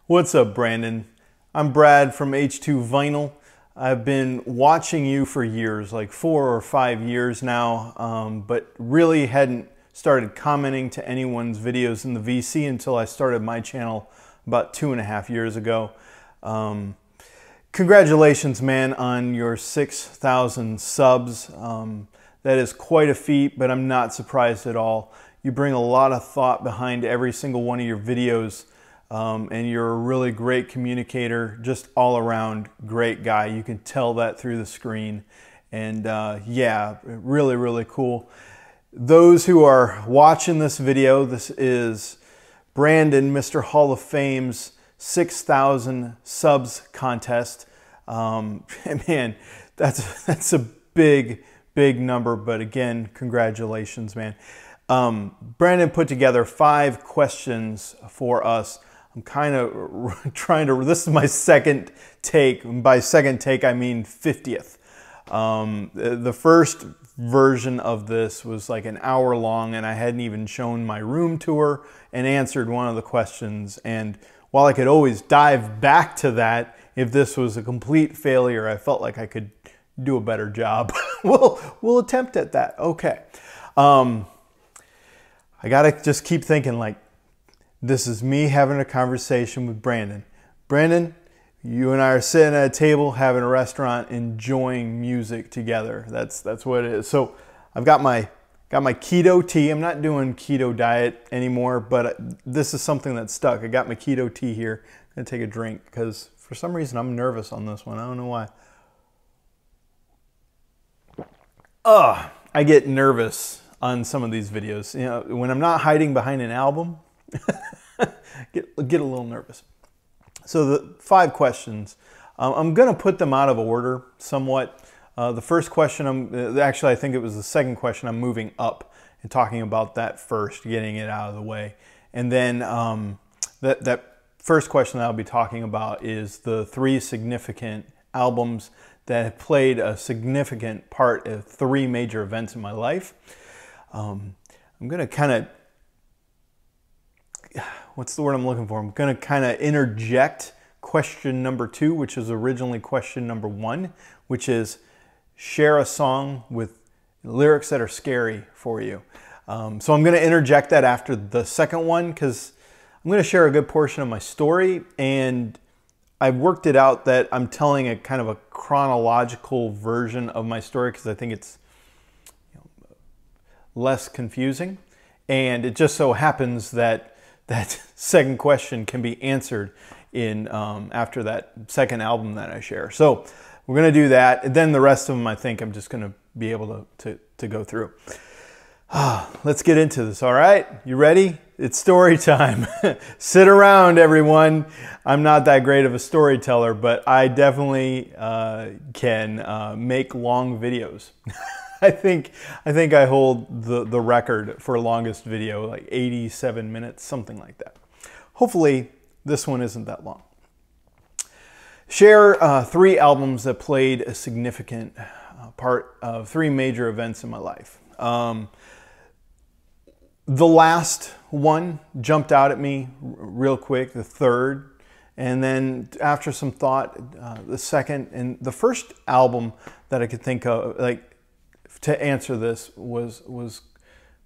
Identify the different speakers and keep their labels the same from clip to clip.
Speaker 1: What's up, Brandon? I'm Brad from H2Vinyl. I've been watching you for years, like 4 or 5 years now, but really hadn't started commenting to anyone's videos in the VC until I started my channel about 2.5 years ago. Congratulations, man, on your 6,000 subs. That is quite a feat, but I'm not surprised at all. You bring a lot of thought behind every single one of your videos. And you're a really great communicator, just all around great guy. You can tell that through the screen. And yeah, really, really cool. Those who are watching this video, this is Brandon, Mr. Hall of Fame's 6,000 subs contest. Man, that's a big, big number. But again, congratulations, man. Brandon put together 5 questions for us. I'm kind of trying to, this is my second take. By second take, I mean 50th. The first version of this was like an hour long, and I hadn't even shown my room tour and answered one of the questions. And while I could always dive back to that, if this was a complete failure, I felt like I could do a better job. We'll attempt at that. Okay. I gotta just keep thinking, like, this is me having a conversation with Brandon. Brandon, you and I are sitting at a table having a restaurant, enjoying music together. That's what it is. So I've got my keto tea. I'm not doing keto diet anymore, but this is something that stuck. I got my keto tea here. I'm gonna take a drink because for some reason I'm nervous on this one. I don't know why. I get nervous on some of these videos. You know, when I'm not hiding behind an album, get a little nervous. So the 5 questions, I'm going to put them out of order somewhat. The first question, actually I think it was the second question, I'm moving up and talking about that first, getting it out of the way. And then that first question that I'll be talking about is the 3 significant albums that have played a significant part of 3 major events in my life. I'm going to kind of, what's the word I'm looking for? I'm going to kind of interject question number 2, which is originally question number 1, which is share a song with lyrics that are scary for you. So I'm going to interject that after the second one because I'm going to share a good portion of my story, and I've worked it out that I'm telling a kind of a chronological version of my story because I think it's less confusing. And it just so happens that that second question can be answered in after that second album that I share. So we're going to do that. And then the rest of them, I think I'm just going to be able to go through. Let's get into this. All right. You ready? It's story time. Sit around, everyone. I'm not that great of a storyteller, but I definitely can make long videos. I think I hold the record for longest video, like 87 minutes, something like that. Hopefully this one isn't that long. Share 3 albums that played a significant part of 3 major events in my life. The last one jumped out at me real quick, the third, and then after some thought, the second. And the first album that I could think of, like, to answer this was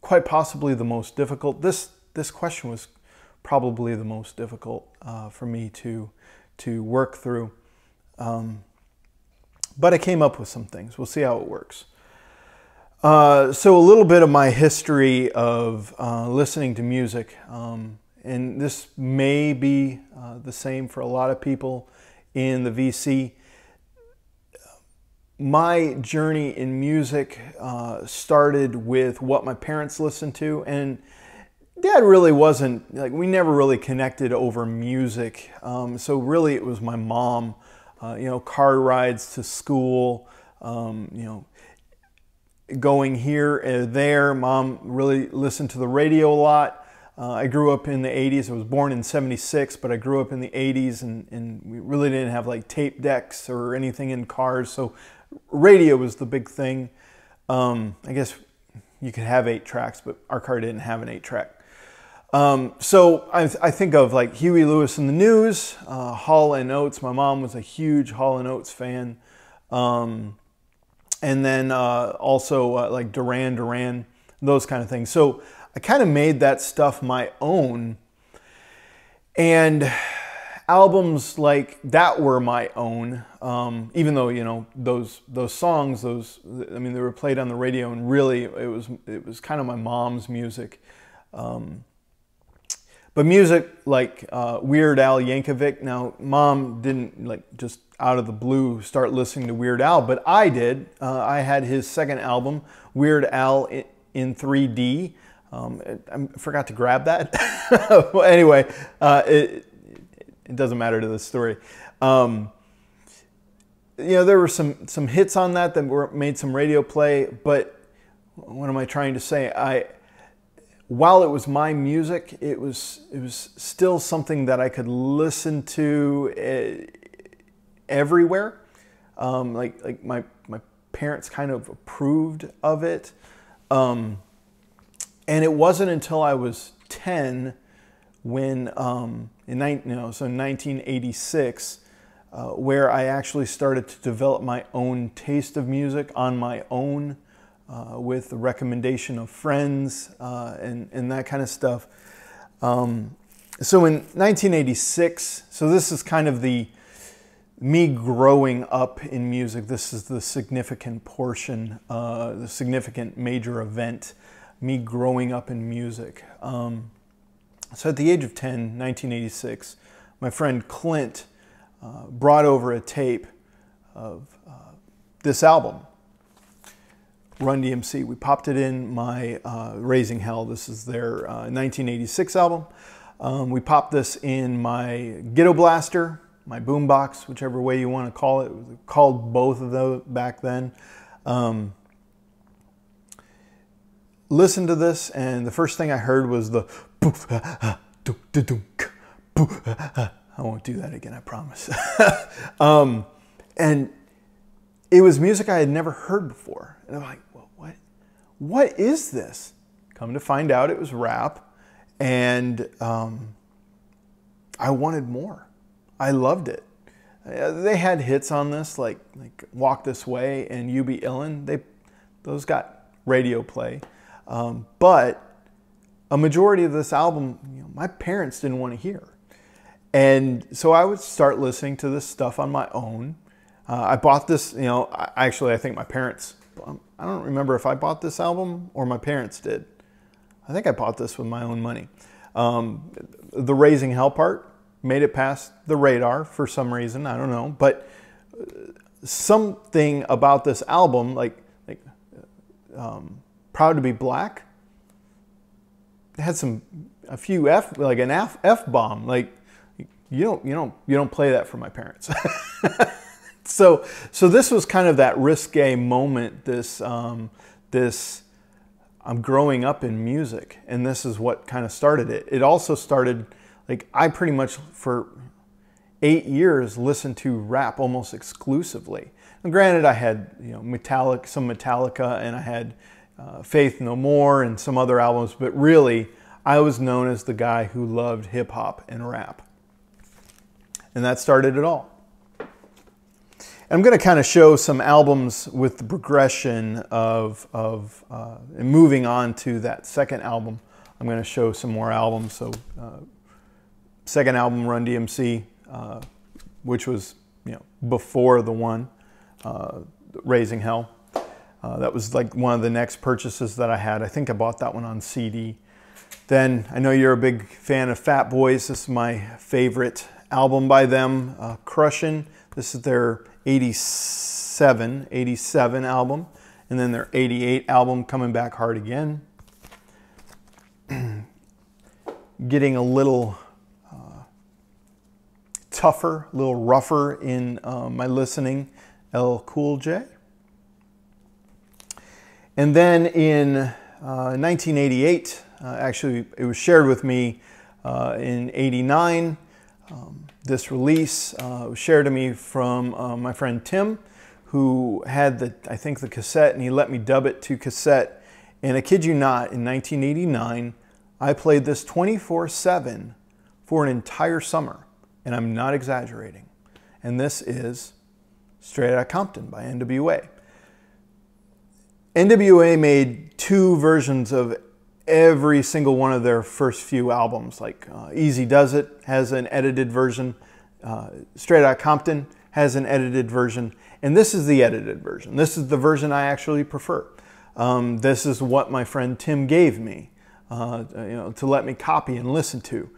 Speaker 1: quite possibly the most difficult. This question was probably the most difficult for me to work through. But I came up with some things. We'll see how it works. So a little bit of my history of listening to music, and this may be the same for a lot of people in the VC. My journey in music started with what my parents listened to, and Dad really wasn't, like, we never really connected over music. So really it was my mom, you know, car rides to school, you know, going here and there. Mom really listened to the radio a lot. I grew up in the 80s. I was born in 76, but I grew up in the 80s, and we really didn't have like tape decks or anything in cars. So radio was the big thing. I guess you could have 8 tracks, but our car didn't have an 8-track. So I think of like Huey Lewis and the News, Hall and Oates. My mom was a huge Hall and Oates fan. And then also like Duran Duran, those kind of things. So I kind of made that stuff my own. And albums like that were my own, even though, you know, those songs, I mean, they were played on the radio, and really it was kind of my mom's music. But music like Weird Al Yankovic. Now, Mom didn't like just out of the blue start listening to Weird Al, but I did. I had his second album, Weird Al in 3D. I forgot to grab that. Well, anyway, it doesn't matter to this story. You know, there were some hits on that made some radio play, but what am I trying to say? While it was my music, it was still something that I could listen to everywhere. Like my parents kind of approved of it. And it wasn't until I was 10 when, so in 1986, where I actually started to develop my own taste of music on my own, with the recommendation of friends and that kind of stuff. So in 1986, so this is kind of me growing up in music. This is the significant portion, the significant major event, me growing up in music. So at the age of 10, 1986, my friend Clint brought over a tape of this album, Run DMC. We popped it in my Raising Hell. This is their 1986 album. We popped this in my Ghetto Blaster, my boombox, whichever way you want to call it. It was called both of those back then. Listened to this, and the first thing I heard was the I won't do that again, I promise. And it was music I had never heard before. And I'm like, well, what is this? Come to find out, it was rap. And I wanted more. I loved it. They had hits on this, like Walk This Way and You Be Illin'. Those got radio play. But a majority of this album, you know, my parents didn't want to hear. And so I would start listening to this stuff on my own. I bought this, you know, I think my parents, I don't remember if I bought this album or my parents did. I think I bought this with my own money. The Raising Hell part made it past the radar for some reason, I don't know. But something about this album, like Proud to Be Black, it had a few like an F-bomb. Like, you don't play that for my parents. So this was kind of that risque moment, this I'm growing up in music, and this is what kind of started it. It also started, like, I pretty much for 8 years listened to rap almost exclusively. And granted, I had, you know, some Metallica, and I had Faith No More and some other albums, but really I was known as the guy who loved hip hop and rap. And that started it all. I'm going to kind of show some albums with the progression of moving on to that second album. I'm going to show some more albums. So second album, Run DMC, which was, you know, before the one, Raising Hell. That was like one of the next purchases that I had. I think I bought that one on CD. Then I know you're a big fan of Fat Boys. This is my favorite album by them, Crushin'. This is their 87 album, and then their 88 album, Coming Back Hard Again. Getting a little tougher, a little rougher in my listening, LL Cool J. And then in 1988, actually it was shared with me in 89, this release was shared to me from my friend Tim, who had I think the cassette, and he let me dub it to cassette. And I kid you not, in 1989, I played this 24/7 for an entire summer, and I'm not exaggerating. And this is Straight Outta Compton by NWA. NWA made 2 versions of every single one of their first few albums. Like Easy Does It has an edited version. Straight Outta Compton has an edited version. And this is the edited version. This is the version I actually prefer. This is what my friend Tim gave me to let me copy and listen to.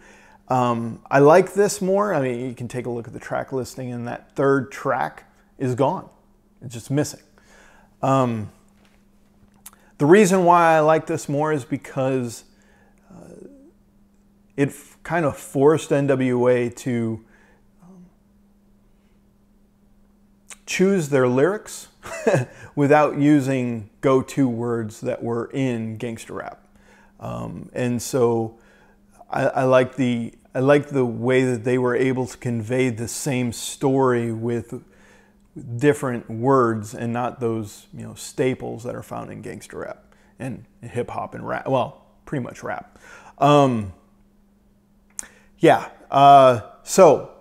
Speaker 1: I like this more. I mean, you can take a look at the track listing, and that 3rd track is gone. It's just missing. The reason why I like this more is because it kind of forced NWA to choose their lyrics without using go-to words that were in gangster rap. And so I like the way that they were able to convey the same story with different words and not those staples that are found in gangster rap and hip hop and rap. Well, pretty much rap. So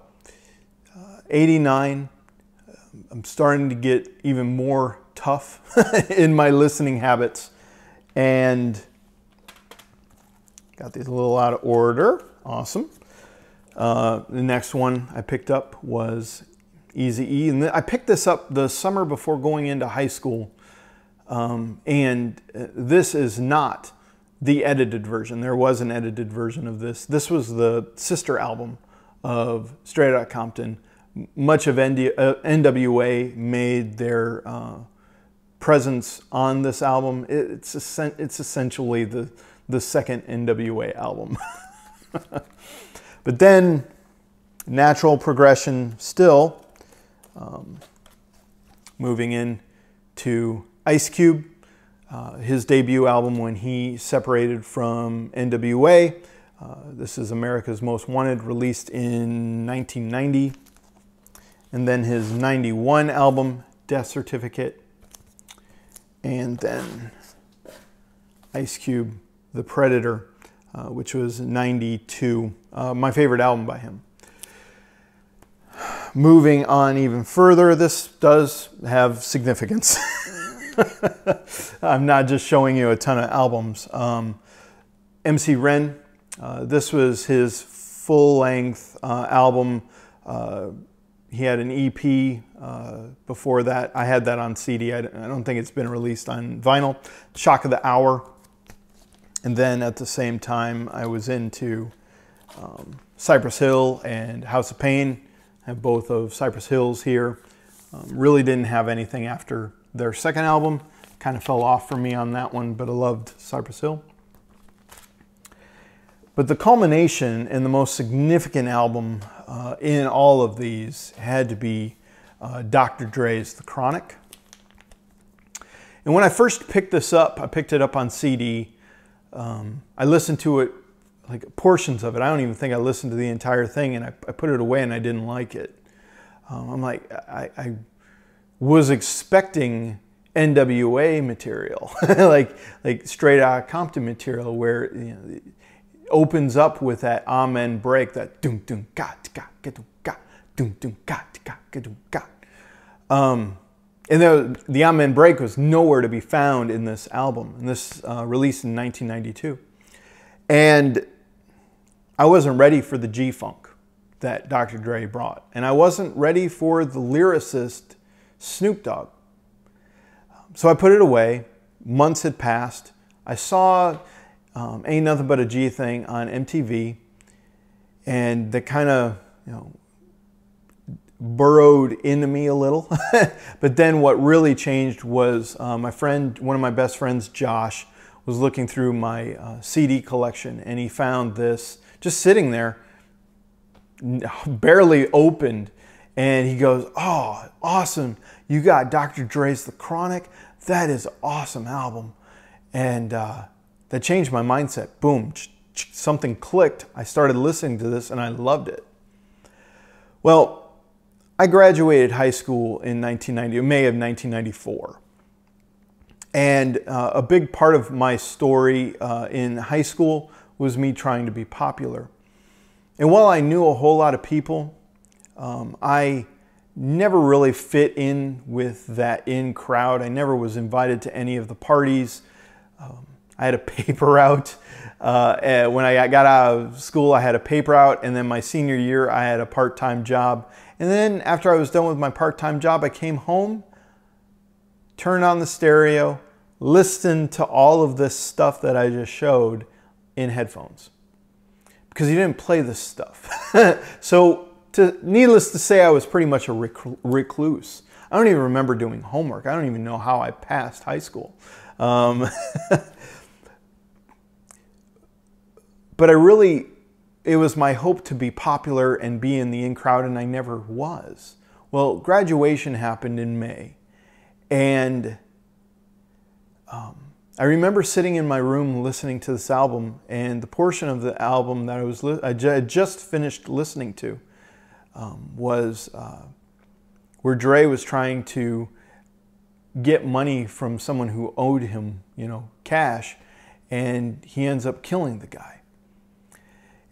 Speaker 1: 89. I'm starting to get even more tough in my listening habits, and got these a little out of order. Awesome. The next one I picked up was Eazy-E, and I picked this up the summer before going into high school, and this is not the edited version. There was an edited version of this. This was the sister album of Straight Outta Compton. Much of NWA made their presence on this album. It's essentially the second NWA album. But then, natural progression still, moving in to Ice Cube, his debut album when he separated from NWA. This is America's Most Wanted, released in 1990. And then his 91 album, Death Certificate. And then Ice Cube, The Predator, which was 92. My favorite album by him. Moving on even further, this does have significance. I'm not just showing you a ton of albums. MC Ren, this was his full-length album. He had an EP before that. I had that on CD. I don't think it's been released on vinyl. Shock of the Hour. And then at the same time, I was into Cypress Hill and House of Pain. I have both of Cypress Hill's here. Really didn't have anything after their second album. Kind of fell off for me on that one, but I loved Cypress Hill. But the culmination and the most significant album in all of these had to be Dr. Dre's The Chronic. And when I first picked this up, I picked it up on CD. I listened to it, like portions of it. I don't even think I listened to the entire thing, and I put it away and I didn't like it. I'm like, I was expecting NWA material, like Straight Outta Compton material, where it opens up with that amen break, that doom doom got doom got doom doom got doom got. And the amen break was nowhere to be found in this album, and this released in 1992. And I wasn't ready for the G-Funk that Dr. Dre brought, and I wasn't ready for the lyricist Snoop Dogg. So I put it away. Months had passed. I saw Ain't Nothing But a G Thing on MTV, and that kind of, burrowed into me a little. But then what really changed was my friend, one of my best friends, Josh, was looking through my CD collection, and he found this just sitting there, barely opened, and he goes, "Oh, awesome, you got Dr. Dre's The Chronic? That is an awesome album." And that changed my mindset. Boom, something clicked. I started listening to this and I loved it. Well, I graduated high school in May of 1994. And a big part of my story in high school was me trying to be popular. And while I knew a whole lot of people, I never really fit in with that in crowd. I never was invited to any of the parties. I had a paper out. When I got out of school, I had a paper out, and then my senior year, I had a part-time job. And then after I was done with my part-time job, I came home, turned on the stereo, listened to all of this stuff that I just showed in headphones. Because you didn't play this stuff. So, needless to say, I was pretty much a recluse. I don't even remember doing homework. I don't even know how I passed high school. But it was my hope to be popular and be in the in crowd, and I never was. Well, graduation happened in May, and I remember sitting in my room listening to this album, and the portion of the album that I had just finished listening to was where Dre was trying to get money from someone who owed him, cash, and he ends up killing the guy.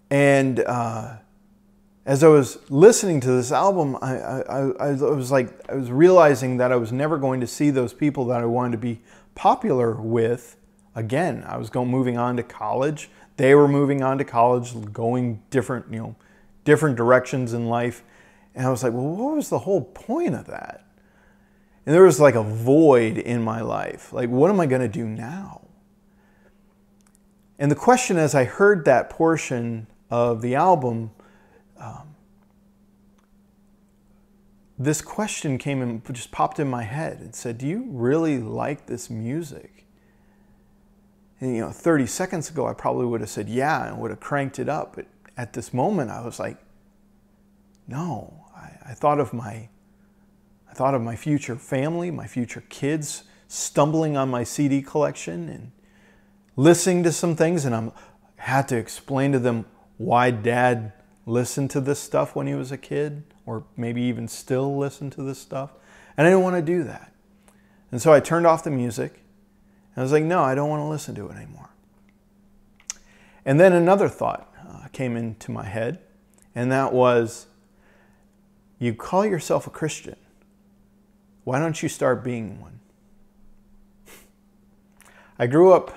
Speaker 1: And as I was listening to this album, I was realizing that I was never going to see those people that I wanted to be popular with again. I was moving on to college. They were moving on to college, going different directions in life. And I was like, well, what was the whole point of that? And there was like a void in my life. Like, what am I going to do now? And the question, as I heard that portion of the album, this question came and just popped in my head. It said, do you really like this music? And 30 seconds ago, I probably would have said yeah and would have cranked it up. But at this moment, I was like, no. I thought of my future family, my future kids, stumbling on my CD collection and listening to some things, and I had to explain to them why Dad listened to this stuff when he was a kid, or maybe even still listen to this stuff. And I didn't want to do that. And so I turned off the music, and I was like, no, I don't want to listen to it anymore. And then another thought came into my head, and that was, you call yourself a Christian. Why don't you start being one? I grew up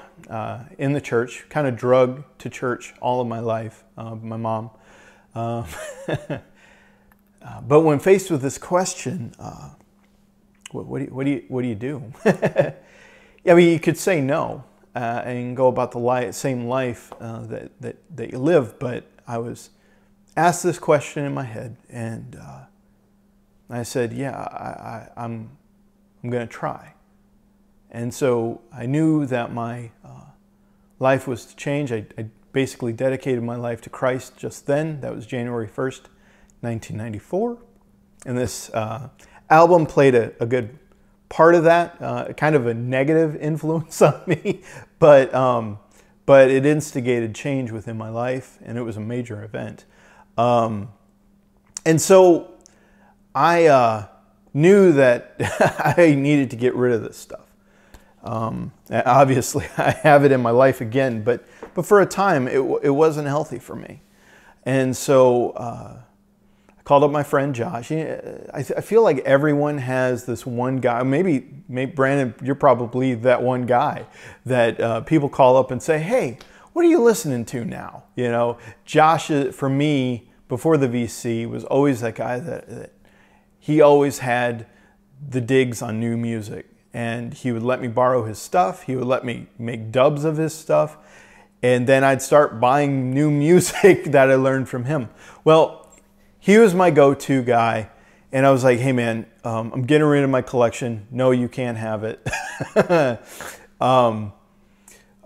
Speaker 1: in the church, kind of drugged to church all of my life, my mom. But when faced with this question, what do you do? I mean, you could say no and go about the same life that you live, but I was asked this question in my head, and I said, yeah, I'm going to try. And so I knew that my life was to change. I basically dedicated my life to Christ just then. That was January 1st, 1994. And this album played a good part of that, kind of a negative influence on me, but it instigated change within my life, and it was a major event. And so I knew that I needed to get rid of this stuff. Obviously, I have it in my life again, but for a time, it wasn't healthy for me. And so I called up my friend Josh. I feel like everyone has this one guy. Maybe Brandon, you're probably that one guy that people call up and say, hey, what are you listening to now? Josh, for me, before the VC, was always that guy that he always had the digs on new music. And he would let me borrow his stuff. He would let me make dubs of his stuff. And then I'd start buying new music that I learned from him. Well, he was my go-to guy. And I was like, hey man, I'm getting rid of my collection. No, you can't have it. I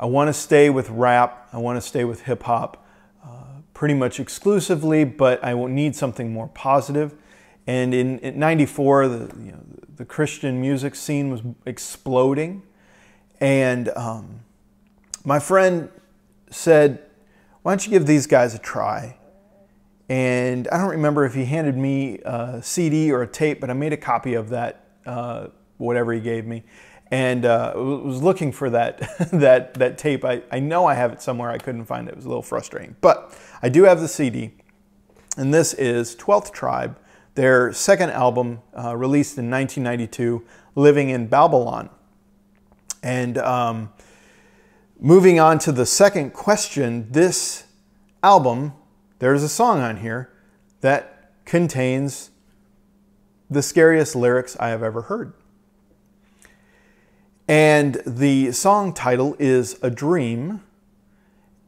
Speaker 1: want to stay with rap. I want to stay with hip hop pretty much exclusively, but I will need something more positive. And in '94, the Christian music scene was exploding. And my friend said, why don't you give these guys a try? And I don't remember if he handed me a CD or a tape, but I made a copy of that, whatever he gave me. and was looking for that that tape. I know I have it somewhere. I couldn't find it. It was a little frustrating, but I do have the CD, and this is 12th Tribe, their second album, released in 1992, Living in Babylon. And moving on to the second question, this album, there's a song on here that contains the scariest lyrics I have ever heard. And the song title is A Dream.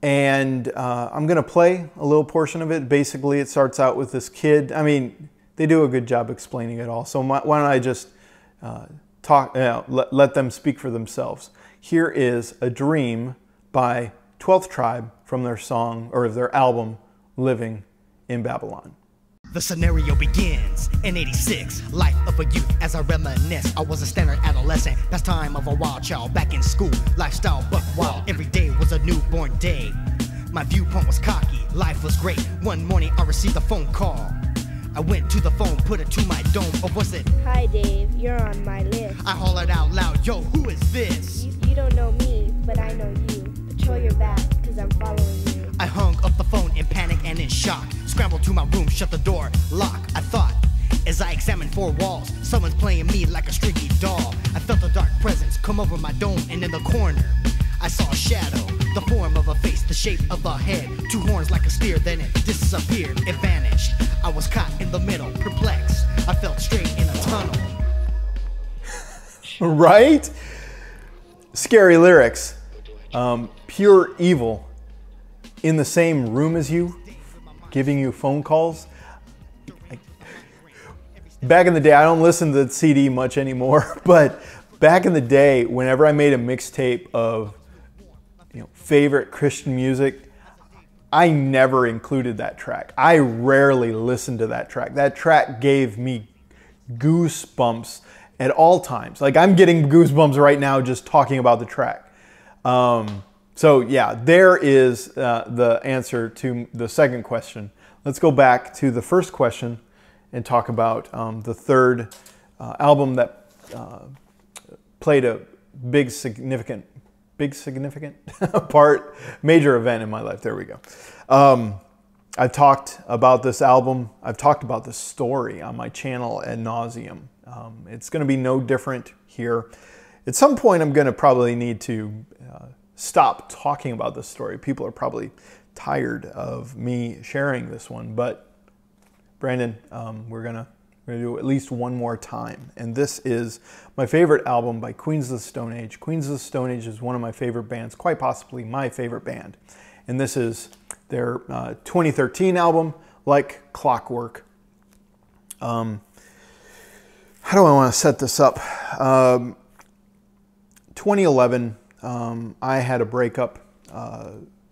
Speaker 1: And I'm going to play a little portion of it. Basically, it starts out with this kid. I mean, they do a good job explaining it all. So why don't I just let them speak for themselves. Here is A Dream by 12th Tribe from their song, or their album, Living in Babylon.
Speaker 2: The scenario begins in 86, life of a youth as I reminisce. I was a standard adolescent, past time of a wild child, back in school, lifestyle buck wild. Every day was a newborn day. My viewpoint was cocky, life was great. One morning I received a phone call. I went to the phone, put it to my dome, or was it?
Speaker 3: Hi Dave, you're on my list.
Speaker 2: I hollered out loud, yo, who is this?
Speaker 3: You don't know me, but I know you. Patrol your back, cause I'm following you.
Speaker 2: I hung up the phone in panic and in shock. Scrambled to my room, shut the door, lock. I thought, as I examined four walls, someone's playing me like a streaky doll. I felt a dark presence come over my dome, and in the corner, I saw a shadow, the form of a face, the shape of a head. Two horns like a spear, then it disappeared, it vanished. I was caught in the middle, perplexed. I felt straight in a tunnel.
Speaker 1: Right? Scary lyrics. Pure evil in the same room as you, giving you phone calls. Back in the day, I don't listen to the CD much anymore, but back in the day, whenever I made a mixtape of favorite Christian music, I never included that track. I rarely listened to that track. That track gave me goosebumps at all times. Like, I'm getting goosebumps right now just talking about the track. So yeah, there is the answer to the second question. Let's go back to the first question and talk about the third album that played a big significant part, major event in my life. There we go. I've talked about this album. I've talked about this story on my channel ad nauseum. It's going to be no different here. At some point, I'm going to probably need to stop talking about this story. People are probably tired of me sharing this one, but Brandon, we're gonna do at least one more time. And this is my favorite album by Queens of the Stone Age. Queens of the Stone Age is one of my favorite bands, quite possibly my favorite band. And this is their 2013 album, Like Clockwork. How do I want to set this up? 2011, I had a breakup,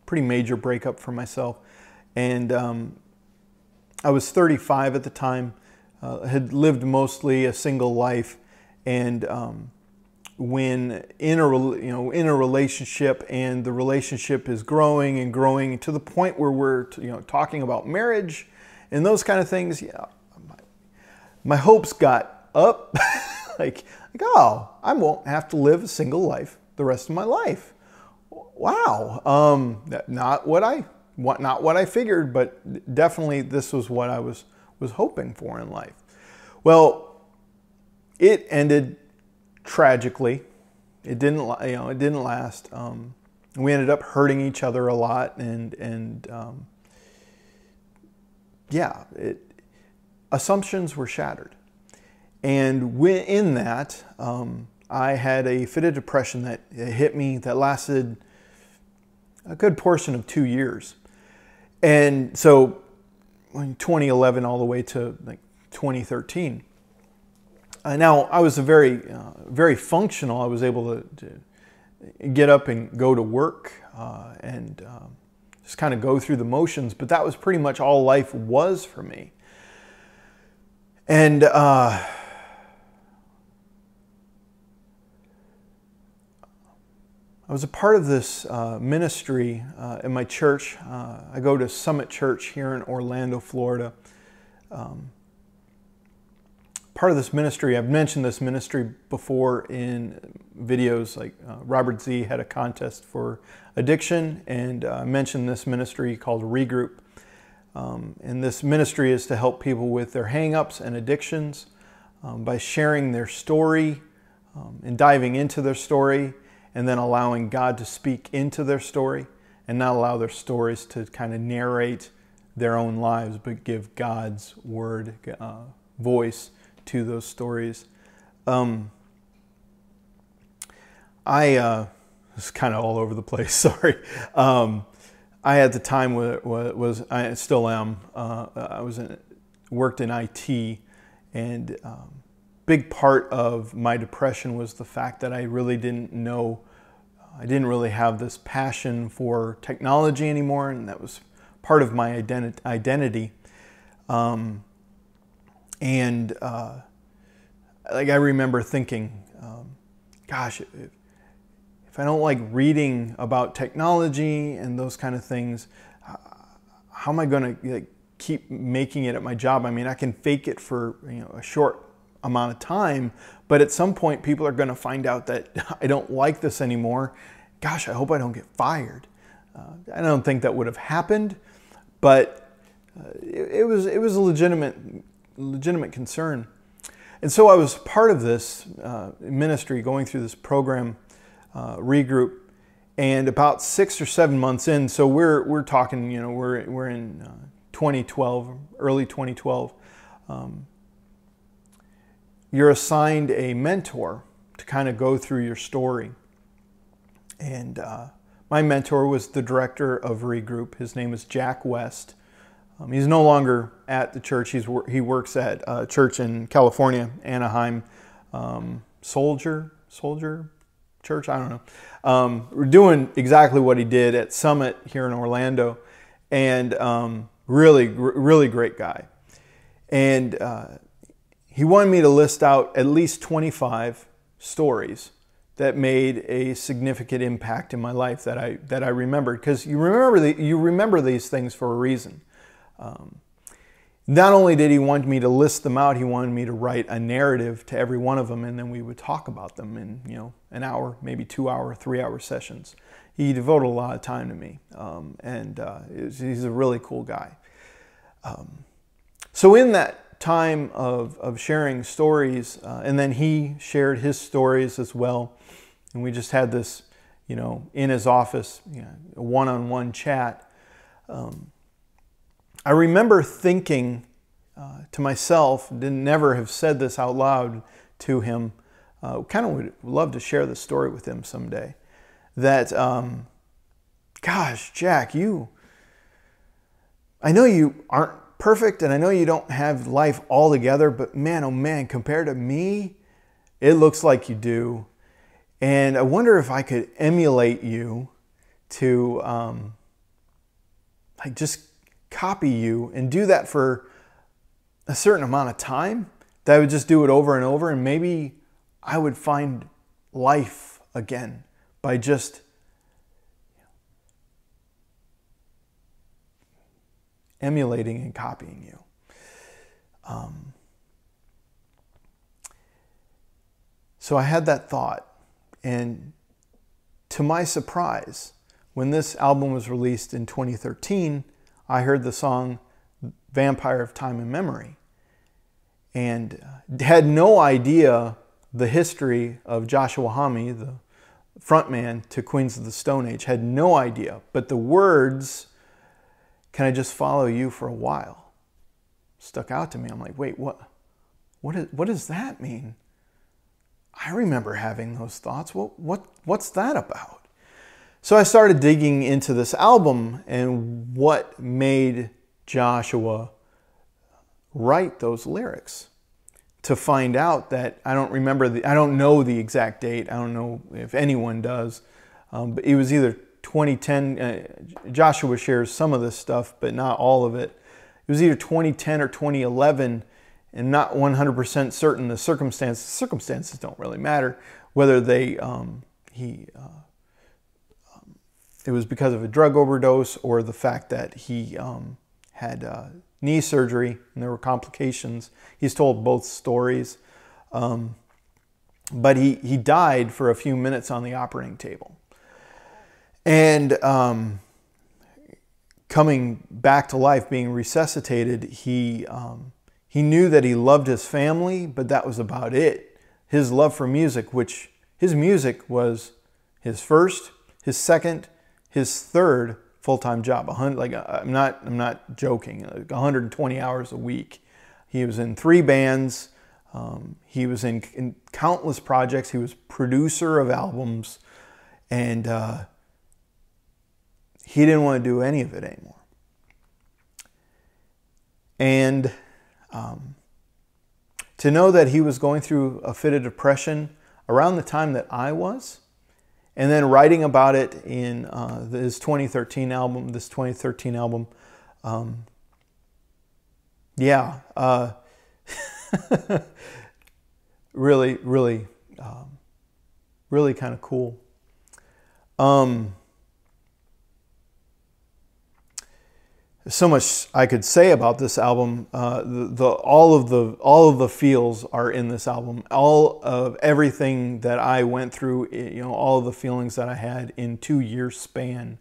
Speaker 1: pretty major breakup for myself. And I was 35 at the time, had lived mostly a single life. And when in a relationship, and the relationship is growing and growing to the point where we're talking about marriage and those kind of things, yeah, my hopes got up. like, oh, I won't have to live a single life the rest of my life. Wow. Not what I figured, but definitely this was what I was hoping for in life. Well, it ended tragically. It didn't last. We ended up hurting each other a lot, and yeah, assumptions were shattered. And in that, I had a fit of depression that hit me that lasted a good portion of 2 years. And so 2011 all the way to like 2013. Now I was very functional. I was able to get up and go to work and just kind of go through the motions, but that was pretty much all life was for me. And I was a part of this ministry in my church. I go to Summit Church here in Orlando, Florida. part of this ministry. I've mentioned this ministry before in videos, like Robert Z had a contest for addiction, and I mentioned this ministry called Regroup. And this ministry is to help people with their hang-ups and addictions by sharing their story and diving into their story, and then allowing God to speak into their story and not allow their stories to kind of narrate their own lives, but give God's word voice to those stories. I was kind of all over the place, sorry. I at the time I still am, worked in IT, and big part of my depression was the fact that I really didn't know, I didn't really have this passion for technology anymore, and that was part of my identity. Like I remember thinking, gosh, if I don't like reading about technology and those kind of things, how am I going to keep making it at my job? I mean, I can fake it for a short amount of time, but at some point people are going to find out that I don't like this anymore. Gosh, I hope I don't get fired. I don't think that would have happened, but it was a legitimate concern. And so I was part of this ministry, going through this program, Regroup, and about 6 or 7 months in, so we're talking, we're in 2012, early 2012. You're assigned a mentor to kind of go through your story. And my mentor was the director of Regroup. His name is Jack West. He's no longer at the church. He works at a church in California, Anaheim, Soldier Church. I don't know. We're doing exactly what he did at Summit here in Orlando, and really great guy. And he wanted me to list out at least 25 stories that made a significant impact in my life that I remembered, because you remember these things for a reason. Not only did he want me to list them out, he wanted me to write a narrative to every one of them, and then we would talk about them in an hour, maybe 2 hour, 3 hour sessions. He devoted a lot of time to me, and he's a really cool guy. So in that time of sharing stories, and then he shared his stories as well, and we just had this, in his office, a one-on-one chat. I remember thinking to myself, never have said this out loud to him, kind of would love to share this story with him someday, that, gosh, Jack, I know you aren't perfect, and I know you don't have life all together, but man, oh man, compared to me, it looks like you do. And I wonder if I could emulate you to just copy you and do that for a certain amount of time, that I would just do it over and over, and maybe I would find life again by just emulating and copying you. So I had that thought, and to my surprise, when this album was released in 2013, I heard the song Vampire of Time and Memory, and had no idea the history of Joshua Homme, the frontman to Queens of the Stone Age. Had no idea, but the words, "Can I just follow you for a while?" stuck out to me. I'm like, wait, what does that mean? I remember having those thoughts. What's that about? So I started digging into this album and what made Joshua write those lyrics, to find out that I don't know the exact date. I don't know if anyone does, but it was either 2010. Joshua shares some of this stuff, but not all of it. It was either 2010 or 2011, and not 100% certain the circumstances. Circumstances don't really matter, whether it was because of a drug overdose or the fact that he had knee surgery, and there were complications. He's told both stories. But he died for a few minutes on the operating table. And coming back to life, being resuscitated, he knew that he loved his family, but that was about it. His love for music, which his music was his first, his second, his third full-time job. I'm not joking. Like 120 hours a week. He was in 3 bands. He was in countless projects. He was producer of albums, and he didn't want to do any of it anymore. And to know that he was going through a fit of depression around the time that I was, and then writing about it in his 2013 album, really, really, really kind of cool. So much I could say about this album. All of the feels are in this album. All of everything that I went through, all of the feelings that I had in 2-year span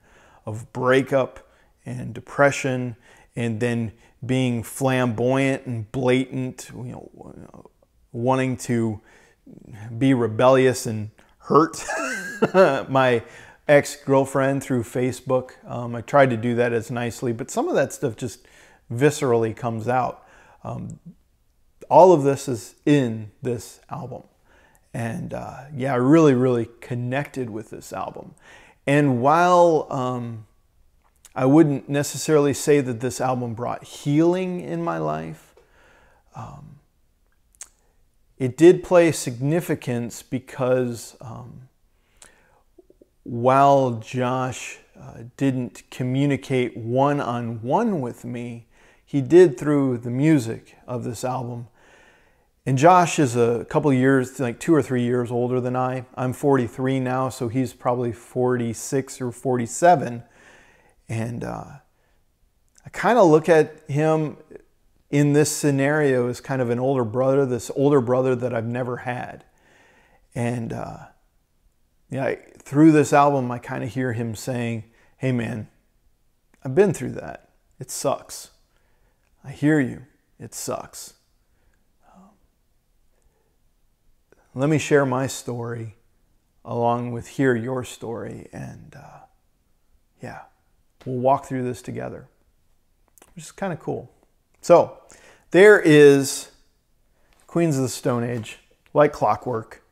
Speaker 1: of breakup and depression, and then being flamboyant and blatant, wanting to be rebellious and hurt my ex-girlfriend through Facebook. I tried to do that as nicely, but some of that stuff just viscerally comes out. All of this is in this album. And yeah, I really, really connected with this album. And while I wouldn't necessarily say that this album brought healing in my life, it did play significance because while Josh didn't communicate one-on-one with me, he did through the music of this album. And Josh is a couple of years, like 2 or 3 years older than I. I'm 43 now, so he's probably 46 or 47. And I kind of look at him in this scenario as kind of an older brother, this older brother that I've never had. And yeah, through this album, I kind of hear him saying, hey man, I've been through that. It sucks. I hear you. It sucks. Let me share my story along with hear your story. And yeah, we'll walk through this together, which is kind of cool. So there is Queens of the Stone Age, like clockwork.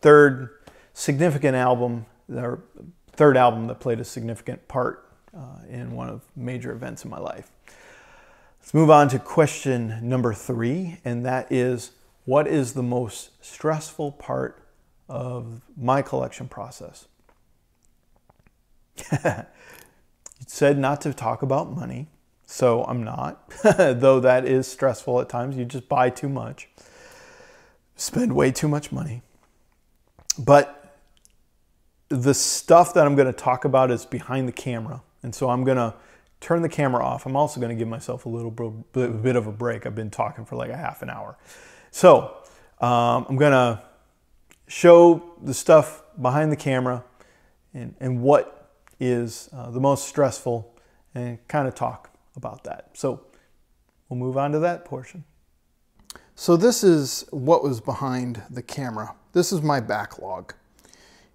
Speaker 1: Third significant album, or third album that played a significant part in one of the major events in my life. Let's move on to question number 3, and that is, what is the most stressful part of my collection process? You said not to talk about money, so I'm not, though that is stressful at times. You just buy too much, spend way too much money. But the stuff that I'm going to talk about is behind the camera, and so I'm going to turn the camera off. I'm also going to give myself a little bit of a break. I've been talking for like a half an hour. So I'm going to show the stuff behind the camera and what is the most stressful, and kind of talk about that. So we'll move on to that portion. So this is what was behind the camera. This is my backlog.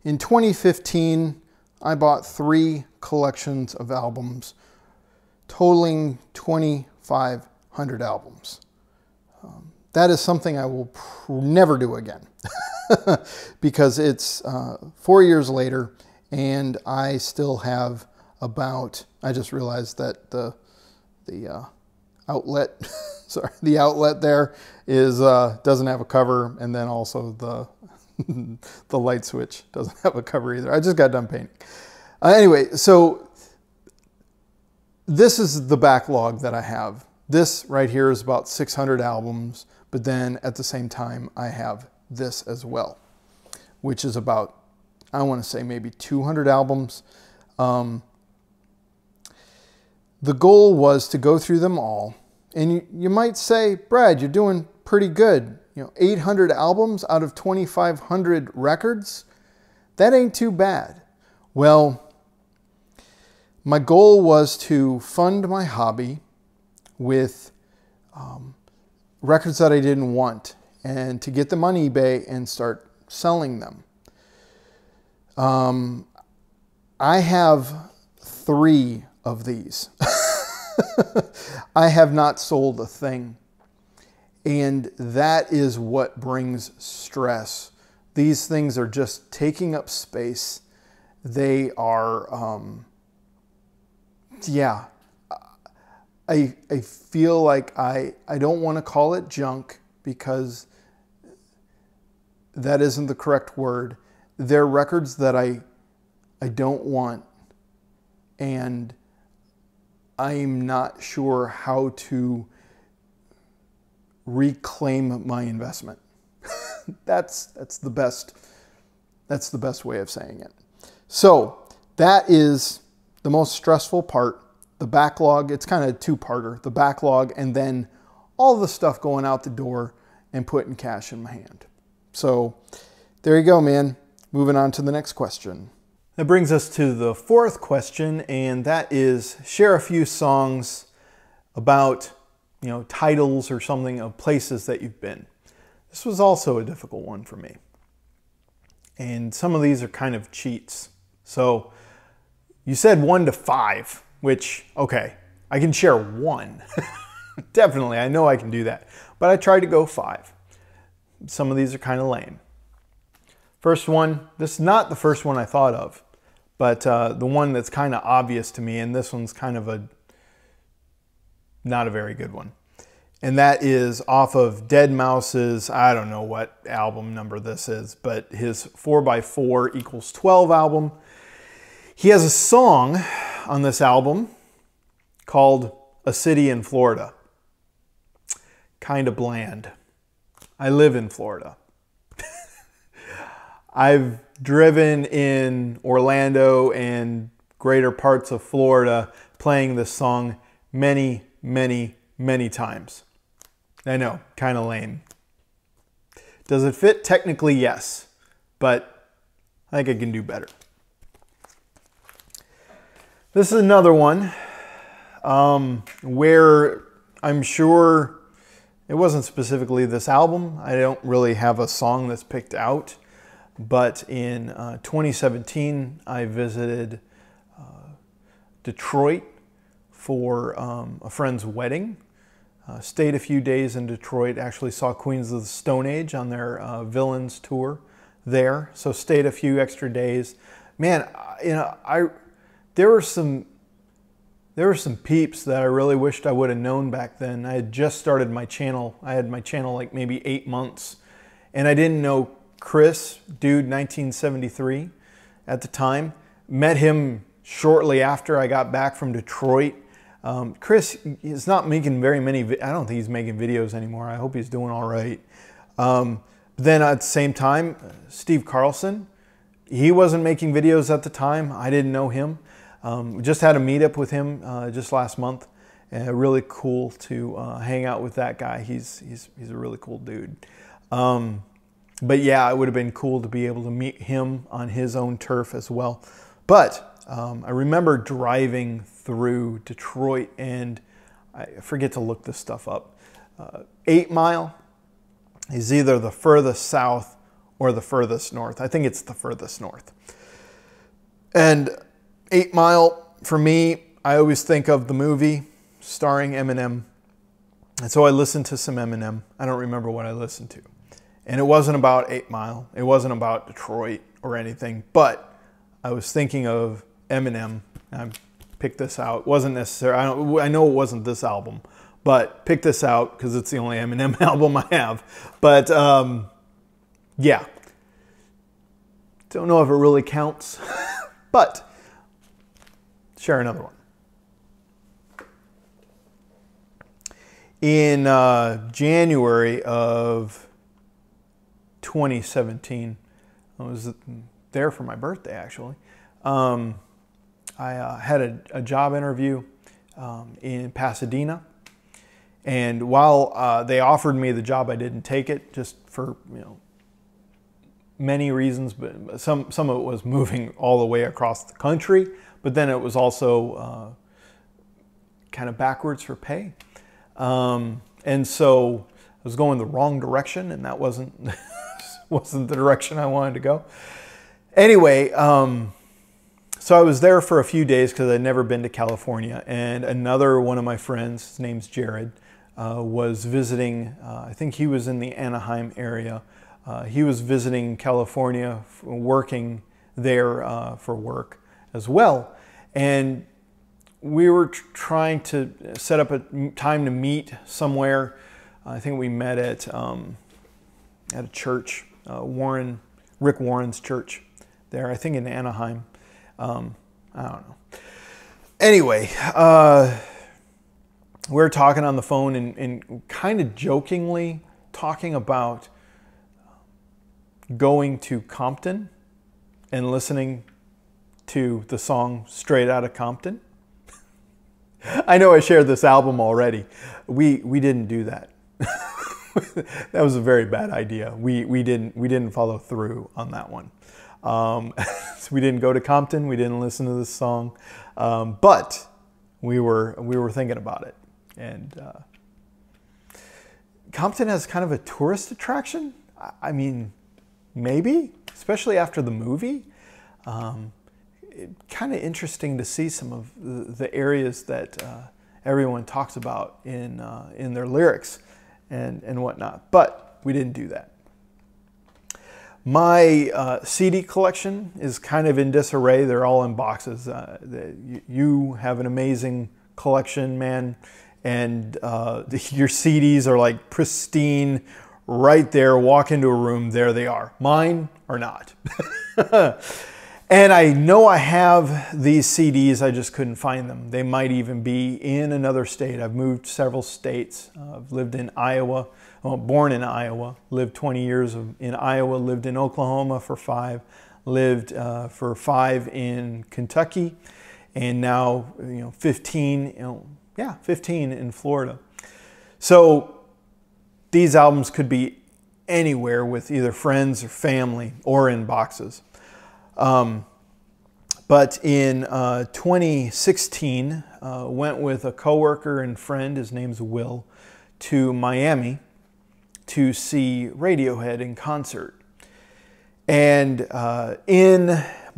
Speaker 1: In 2015, I bought 3 collections of albums, totaling 2,500 albums. That is something I will never do again because it's 4 years later and I still have about, I just realized that the outlet, sorry, the outlet there is doesn't have a cover, and then also the light switch doesn't have a cover either. I just got done painting. Anyway, so this is the backlog that I have. This right here is about 600 albums, but then at the same time, I have this as well, which is about, I want to say maybe 200 albums. the goal was to go through them all. And you might say, Brad, you're doing pretty good. 800 albums out of 2,500 records. That ain't too bad. Well, my goal was to fund my hobby with records that I didn't want and to get them on eBay and start selling them. I have 3 of these. I have not sold a thing. And that is what brings stress. These things are just taking up space. They are, yeah. I feel like I don't want to call it junk because that isn't the correct word. They're records that I don't want, and I'm not sure how to reclaim my investment. That's the best way of saying it. So that is the most stressful part. The backlog, it's kind of a two-parter. The backlog and then all the stuff going out the door and putting cash in my hand. So there you go, man. Moving on to the next question. That brings us to the 4th question, and that is share a few songs about, titles or something of places that you've been. This was also a difficult one for me. And some of these are kind of cheats. So you said 1 to 5, which, okay, I can share 1. Definitely, I know I can do that. But I tried to go 5. Some of these are kind of lame. First one, this is not the first one I thought of, but the one that's kind of obvious to me, and this one's kind of not a very good one. And that is off of deadmau5's, I don't know what album number this is, but his 4x4 equals 12 album. He has a song on this album called A City in Florida. Kind of bland. I live in Florida. I've driven in Orlando and greater parts of Florida playing this song many, many, many times. I know, kind of lame. Does it fit? Technically, yes, but I think I can do better. This is another one where I'm sure it wasn't specifically this album. I don't really have a song that's picked out. But in 2017, I visited Detroit for a friend's wedding. Stayed a few days in Detroit, actually saw Queens of the Stone Age on their Villains tour there. So stayed a few extra days. Man, there were some peeps that I really wished I would have known back then. I had just started my channel. I had my channel like maybe 8 months, and I didn't know Chris, dude, 1973 at the time. Met him shortly after I got back from Detroit. Chris is not making very many, I don't think he's making videos anymore. I hope he's doing all right. Then at the same time, Steve Carlson, he wasn't making videos at the time. I didn't know him. Just had a meetup with him just last month. Really cool to hang out with that guy. He's a really cool dude. But yeah, it would have been cool to be able to meet him on his own turf as well. But I remember driving through Detroit, and I forget to look this stuff up. 8 Mile is either the furthest south or the furthest north. I think it's the furthest north. And 8 Mile, for me, I always think of the movie starring Eminem. And so I listened to some Eminem. I don't remember what I listened to. And it wasn't about 8 Mile. It wasn't about Detroit or anything. But I was thinking of Eminem. I picked this out. It wasn't necessarily, I know it wasn't this album. But picked this out because it's the only Eminem album I have. But yeah. Don't know if it really counts. But share another one. In January of 2017, I was there for my birthday, actually. I had a job interview in Pasadena. And while they offered me the job, I didn't take it, just for many reasons. But some of it was moving all the way across the country, but then it was also kind of backwards for pay. And so I was going the wrong direction, and that wasn't wasn't the direction I wanted to go. Anyway, so I was there for a few days because I'd never been to California, and another one of my friends, his name's Jared, was visiting. I think he was in the Anaheim area. He was visiting California, working there for work as well, and we were trying to set up a time to meet somewhere. I think we met at a church, Rick Warren's church there, I think in Anaheim. I don't know. Anyway, we were talking on the phone and kind of jokingly talking about going to Compton and listening to the song Straight Outta Compton. I know I shared this album already. We didn't do that. That was a very bad idea. We didn't follow through on that one. So we didn't go to Compton. We didn't listen to this song, but we were thinking about it. And Compton has kind of a tourist attraction. I mean, maybe, especially after the movie. Kind of interesting to see some of the areas that everyone talks about in their lyrics and whatnot, but we didn't do that. My CD collection is kind of in disarray. They're all in boxes. You have an amazing collection, man, and your CDs are like pristine, right there. Walk into a room, there they are. Mine are not. And I know I have these CDs, I just couldn't find them. They might even be in another state. I've moved several states. I've lived in Iowa, well, born in Iowa, lived 20 years in Iowa, lived in Oklahoma for 5, lived for 5 in Kentucky, and now 15, 15 in Florida. So these albums could be anywhere with either friends or family or in boxes. But in 2016, went with a coworker and friend, his name's Will, to Miami to see Radiohead in concert. And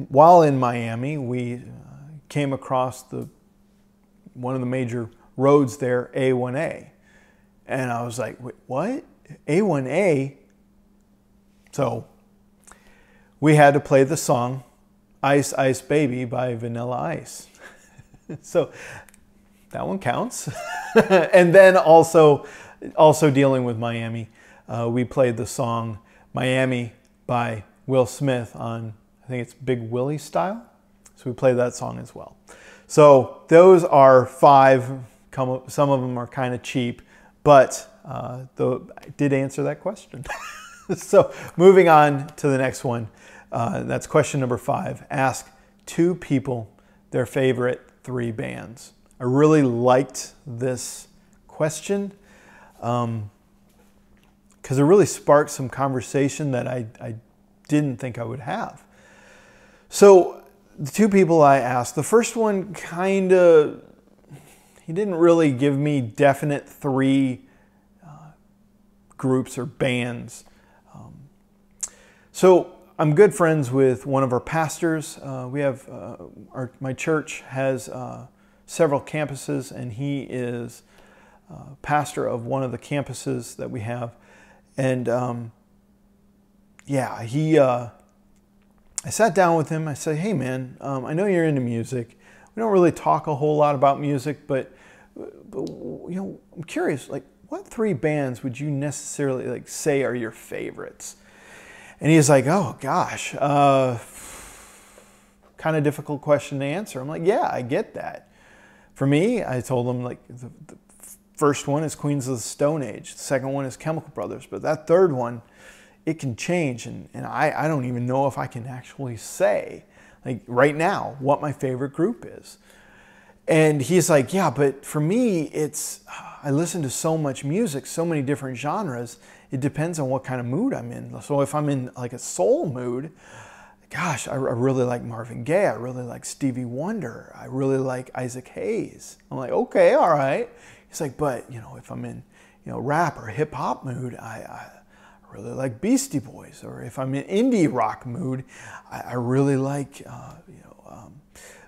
Speaker 1: while in Miami, we came across one of the major roads there, A1A. And I was like, wait, what? A1A? So we had to play the song Ice Ice Baby by Vanilla Ice. So that one counts. And then also dealing with Miami, we played the song Miami by Will Smith on, I think it's Big Willie Style. So we played that song as well. So those are 5. Some of them are kind of cheap, but I did answer that question. So moving on to the next one. That's question number 5. Ask 2 people their favorite 3 bands. I really liked this question because it really sparked some conversation that I didn't think I would have. So the 2 people I asked, the first one he didn't really give me definite 3 groups or bands. So I'm good friends with one of our pastors. We have my church has several campuses, and he is pastor of one of the campuses that we have. And I sat down with him. I said, "Hey, man, I know you're into music. We don't really talk a whole lot about music, but I'm curious. Like, what 3 bands would you necessarily say are your favorites?" And he's like, "Oh gosh, kind of difficult question to answer." I'm like, "Yeah, I get that." For me, I told him the first one is Queens of the Stone Age. The second one is Chemical Brothers. But that third one, it can change. And I don't even know if I can actually say right now what my favorite group is. And he's like, yeah, but for me, I listen to so much music, so many different genres. It depends on what kind of mood I'm in. So if I'm in like a soul mood, gosh, I really like Marvin Gaye. I really like Stevie Wonder. I really like Isaac Hayes. I'm like, okay, all right. He's like, but you know, if I'm in, you know, rap or hip hop mood, I really like Beastie Boys. Or if I'm in indie rock mood, I really like,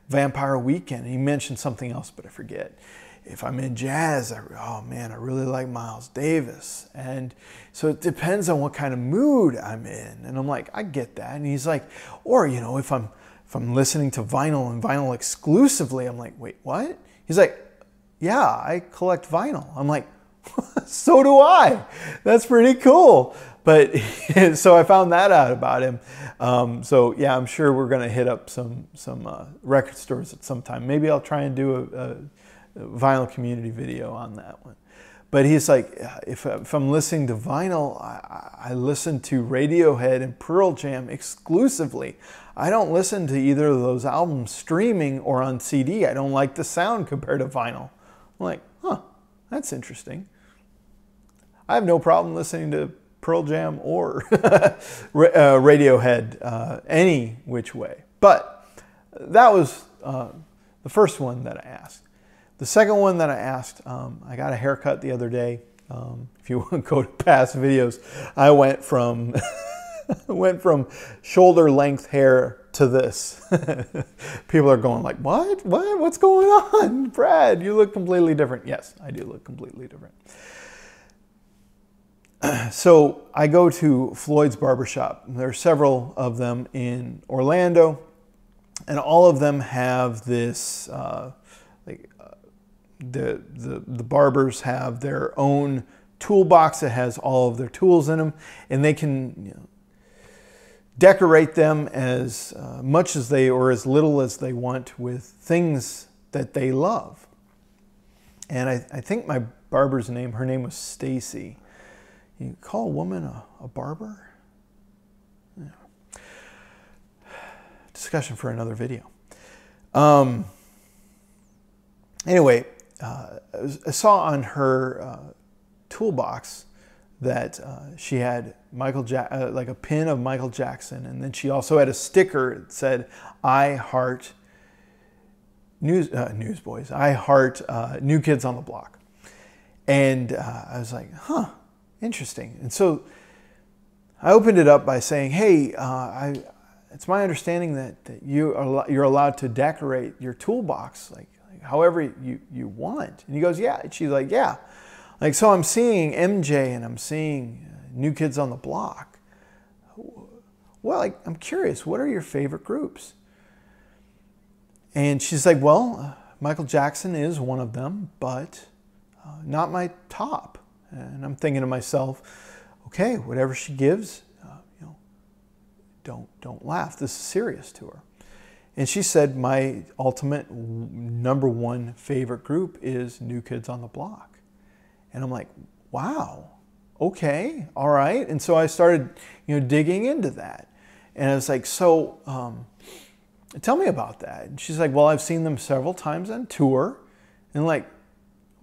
Speaker 1: Vampire Weekend. He mentioned something else, but I forget. If I'm in jazz, oh man, I really like Miles Davis. And so it depends on what kind of mood I'm in. And I'm like, I get that. And he's like, or, you know, if I'm listening to vinyl and vinyl exclusively, I'm like, wait, what? He's like, yeah, I collect vinyl. I'm like, so do I. That's pretty cool. But so I found that out about him. So yeah, I'm sure we're going to hit up some record stores at some time. Maybe I'll try and do a vinyl community video on that one. But he's like, if I'm listening to vinyl, I listen to Radiohead and Pearl Jam exclusively. I don't listen to either of those albums streaming or on CD. I don't like the sound compared to vinyl. I'm like, huh, that's interesting. I have no problem listening to Pearl Jam or Radiohead any which way. But that was the first one that I asked. The second one that I asked, I got a haircut the other day. If you want to go to past videos, I went from shoulder length hair to this. People are going like, what? What's going on? Brad, you look completely different. Yes, I do look completely different. So I go to Floyds Barbershop. There are several of them in Orlando, and all of them have this, the barbers have their own toolbox that has all of their tools in them, and they can decorate them as much as they or as little as they want with things that they love. And I think my barber's name, her name was Stacy. You call a woman a barber? Yeah. Discussion for another video. Anyway, I saw on her toolbox that she had like a pin of Michael Jackson, and then she also had a sticker that said, "I heart Newsboys. I heart New Kids on the Block." And I was like, huh. Interesting. And so I opened it up by saying, hey, it's my understanding that you're allowed to decorate your toolbox like however you want. And he goes, yeah. And she's like, yeah. Like, so I'm seeing MJ and I'm seeing New Kids on the Block. Well, like, I'm curious, what are your favorite groups? And she's like, well, Michael Jackson is one of them, but not my top. And I'm thinking to myself, okay, whatever she gives, don't laugh. This is serious to her. And she said, my ultimate #1 favorite group is New Kids on the Block. And I'm like, wow, okay, all right. And so I started, digging into that. And I was like, so tell me about that. And she's like, well, I've seen them several times on tour, and like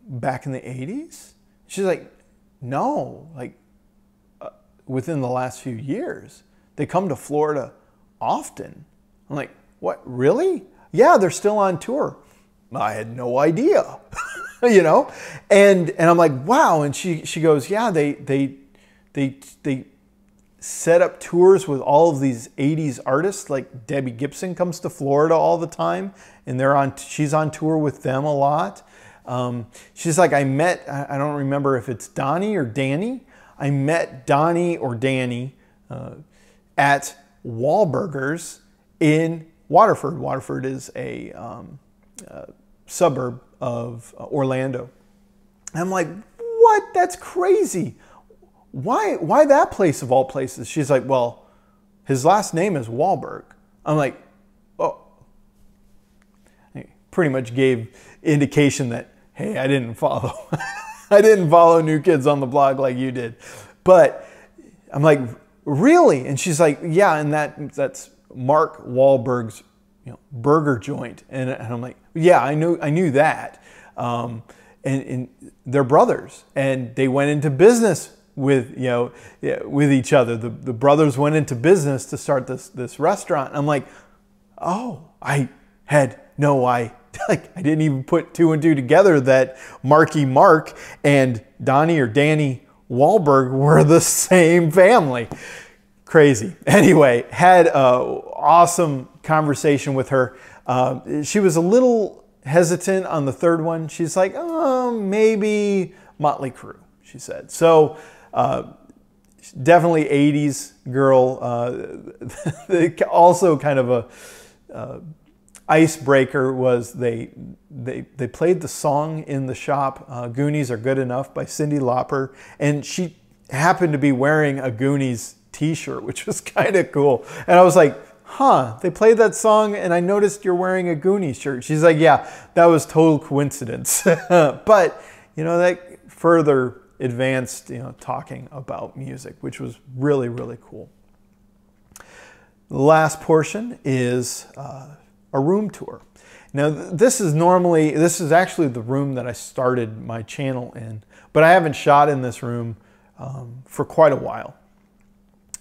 Speaker 1: back in the 80s. She's like, no, like within the last few years, they come to Florida often. I'm like, what, really? Yeah, they're still on tour. I had no idea, and I'm like, wow. And she goes, yeah, they set up tours with all of these 80s artists. Like Debbie Gibson comes to Florida all the time, and she's on tour with them a lot. She's like, I don't remember if it's Donnie or Danny. I met Donnie or Danny at Wahlburgers in Waterford. Waterford is a suburb of Orlando. And I'm like, what? That's crazy. Why that place of all places? She's like, well, his last name is Wahlberg. I'm like, oh. He pretty much gave indication that, hey, I didn't follow. I didn't follow New Kids on the Block like you did. But I'm like, really? And she's like, yeah, and that's Mark Wahlberg's burger joint. And I'm like, Yeah, I knew that. And they're brothers, and they went into business with, with each other. The brothers went into business to start this restaurant. I'm like, oh, I had no idea. Like, I didn't even put two and two together that Marky Mark and Donnie Wahlberg were the same family. Crazy. Anyway, had an awesome conversation with her. She was a little hesitant on the third one. She's like, oh, maybe Motley Crue, she said. So definitely 80s girl. Also kind of a icebreaker was they played the song in the shop, Goonies Are Good Enough by Cyndi Lauper, and she happened to be wearing a Goonies t-shirt, which was kind of cool. And I was like, huh, they played that song and I noticed you're wearing a Goonies shirt. She's like, yeah, that was total coincidence. But, that further advanced, talking about music, which was really, really cool. The last portion is a room tour. Now, this is actually the room that I started my channel in, but I haven't shot in this room for quite a while.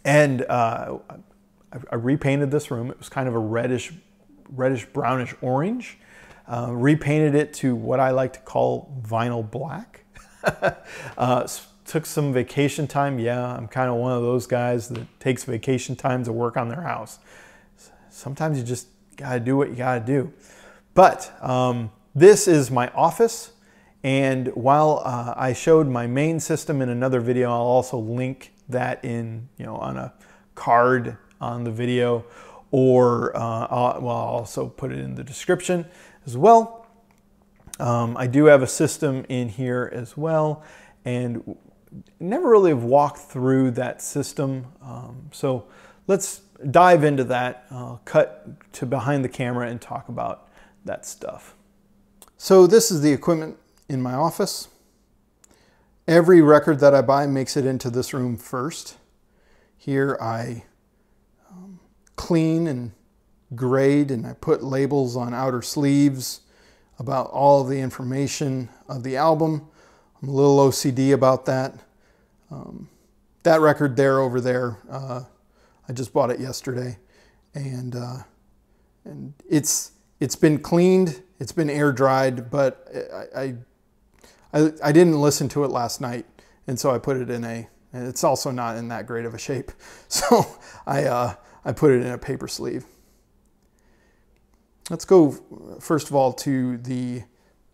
Speaker 1: And I repainted this room. It was kind of a reddish brownish orange. Repainted it to what I like to call vinyl black. Took some vacation time. Yeah, I'm kind of one of those guys that takes vacation time to work on their house. Sometimes you just gotta do what you gotta do. But this is my office, and while I showed my main system in another video, I'll also link that in, on a card on the video, or I'll also put it in the description as well. I do have a system in here as well, and never really have walked through that system. So let's dive into that, cut to behind the camera and talk about that stuff. So this is the equipment in my office. Every record that I buy makes it into this room first. Here I clean and grade, and I put labels on outer sleeves about all of the information of the album. I'm a little OCD about that. That record there over there, I just bought it yesterday, and it's been cleaned, it's been air dried, but I didn't listen to it last night, and so I put it in it's also not in that great of a shape, so I put it in a paper sleeve. Let's go first of all to the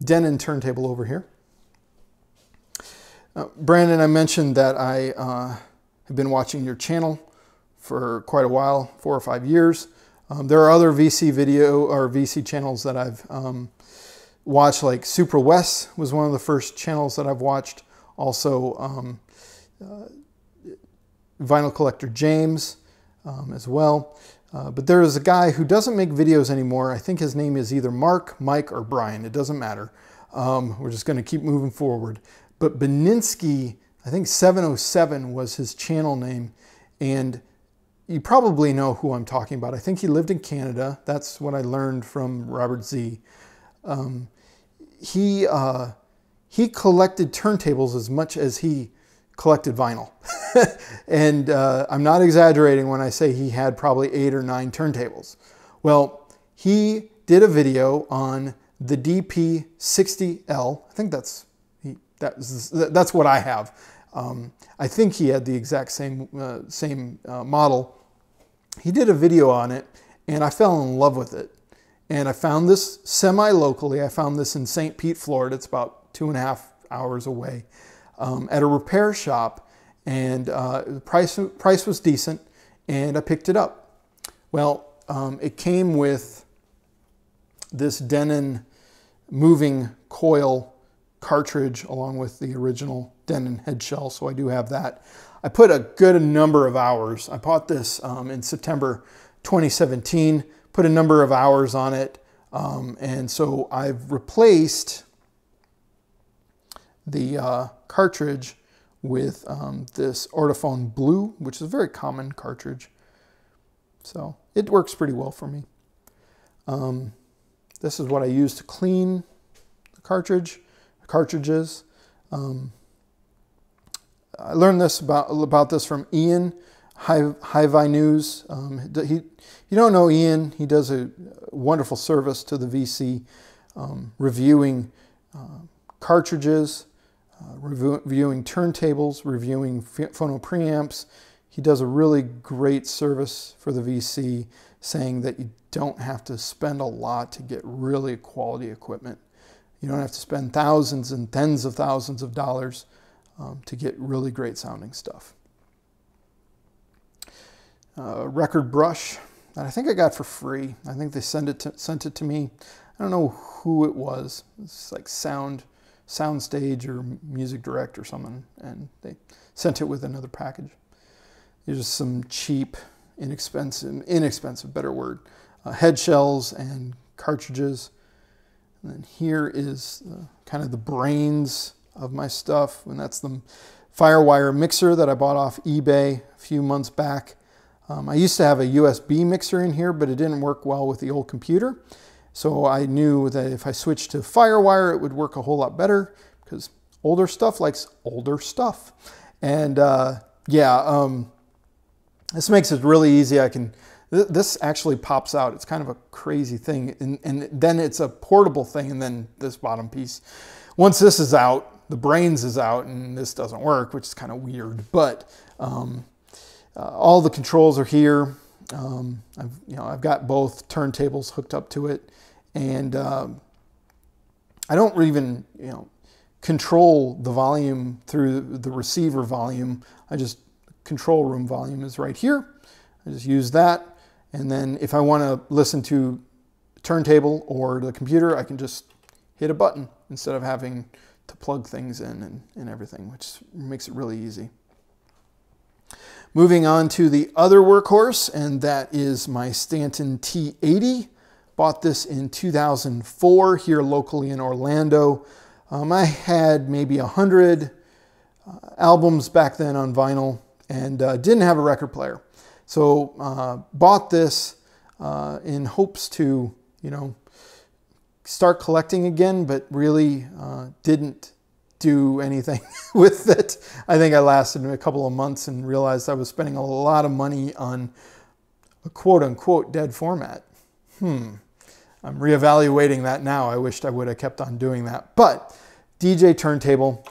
Speaker 1: Denon turntable over here. Brandon, I mentioned that I have been watching your channel for quite a while, 4 or 5 years. There are other VC video or VC channels that I've watched, like Super Wes was one of the first channels that I've watched. Also Vinyl Collector James as well. But there is a guy who doesn't make videos anymore. I think his name is either Mark, Mike, or Brian. It doesn't matter. We're just going to keep moving forward. But Beninsky, I think 707 was his channel name, and you probably know who I'm talking about. I think he lived in Canada. That's what I learned from Robert Z. He collected turntables as much as he collected vinyl. And I'm not exaggerating when I say he had probably 8 or 9 turntables. Well, he did a video on the DP60L. I think that's what I have. I think he had the exact same model. He did a video on it, and I fell in love with it. And I found this semi-locally. I found this in St. Pete, Florida. It's about 2.5 hours away, at a repair shop. And the price was decent, and I picked it up. Well, it came with this Denon moving coil cartridge along with the original Denon head shell, so I do have that. I put a good number of hours. I bought this in September 2017, put a number of hours on it, and so I've replaced the cartridge with this Ortophone Blue, which is a very common cartridge. So it works pretty well for me.
Speaker 4: This is what I use to clean the cartridges. I learned this about this from Ian, H2Vinyl. You don't know Ian. He does a wonderful service to the VC, reviewing cartridges, reviewing turntables, reviewing phono preamps. He does a really great service for the VC, saying that you don't have to spend a lot to get really quality equipment. You don't have to spend thousands and tens of thousands of dollars to get really great sounding stuff. Record brush that I think I got for free. I think they sent it to me. I don't know who it was. It's like Soundstage or Music Direct or something, and they sent it with another package. There's just some cheap, inexpensive, better word, head shells and cartridges. And then here is kind of the brains of my stuff, and that's the Firewire mixer that I bought off eBay a few months back. I used to have a USB mixer in here, but it didn't work well with the old computer. So I knew that if I switched to Firewire, it would work a whole lot better, because older stuff likes older stuff. And this makes it really easy. This actually pops out. It's kind of a crazy thing. And then it's a portable thing, and then this bottom piece. Once this is out, the brains is out, and this doesn't work, which is kind of weird. But all the controls are here. I've got both turntables hooked up to it, and I don't even control the volume through the receiver volume. Control room volume is right here. I just use that, and then if I want to listen to turntable or the computer, I can just hit a button instead of having to plug things in and everything, which makes it really easy. Moving on to the other workhorse, and that is my Stanton T80. Bought this in 2004 here locally in Orlando. I had maybe 100 albums back then on vinyl, and didn't have a record player. So bought this in hopes to, start collecting again, but really didn't do anything with it. I think I lasted a couple of months and realized I was spending a lot of money on a quote-unquote dead format. I'm reevaluating that now. I wished I would have kept on doing that. But DJ turntable,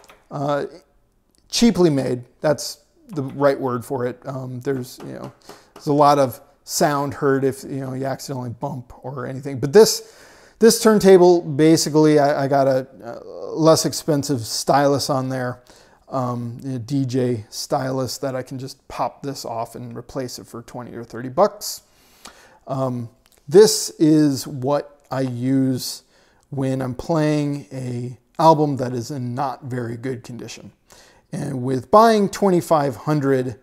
Speaker 4: cheaply made. That's the right word for it. There's a lot of sound heard if you accidentally bump or anything. But this turntable, basically, I got a less expensive stylus on there, a DJ stylus that I can just pop this off and replace it for 20 or 30 bucks. This is what I use when I'm playing an album that is in not very good condition. And with buying 2,500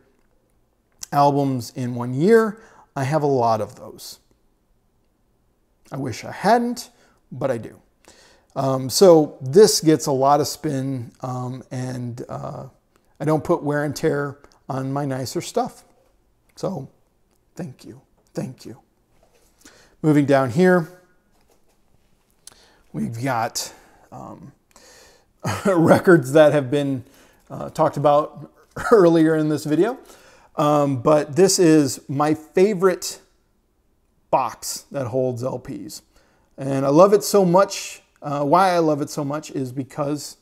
Speaker 4: albums in 1 year, I have a lot of those. I wish I hadn't, but I do. So this gets a lot of spin, and I don't put wear and tear on my nicer stuff. So thank you. Thank you. Moving down here, we've got records that have been talked about earlier in this video. But this is my favorite box that holds LPs. And I love it so much. Why I love it so much is because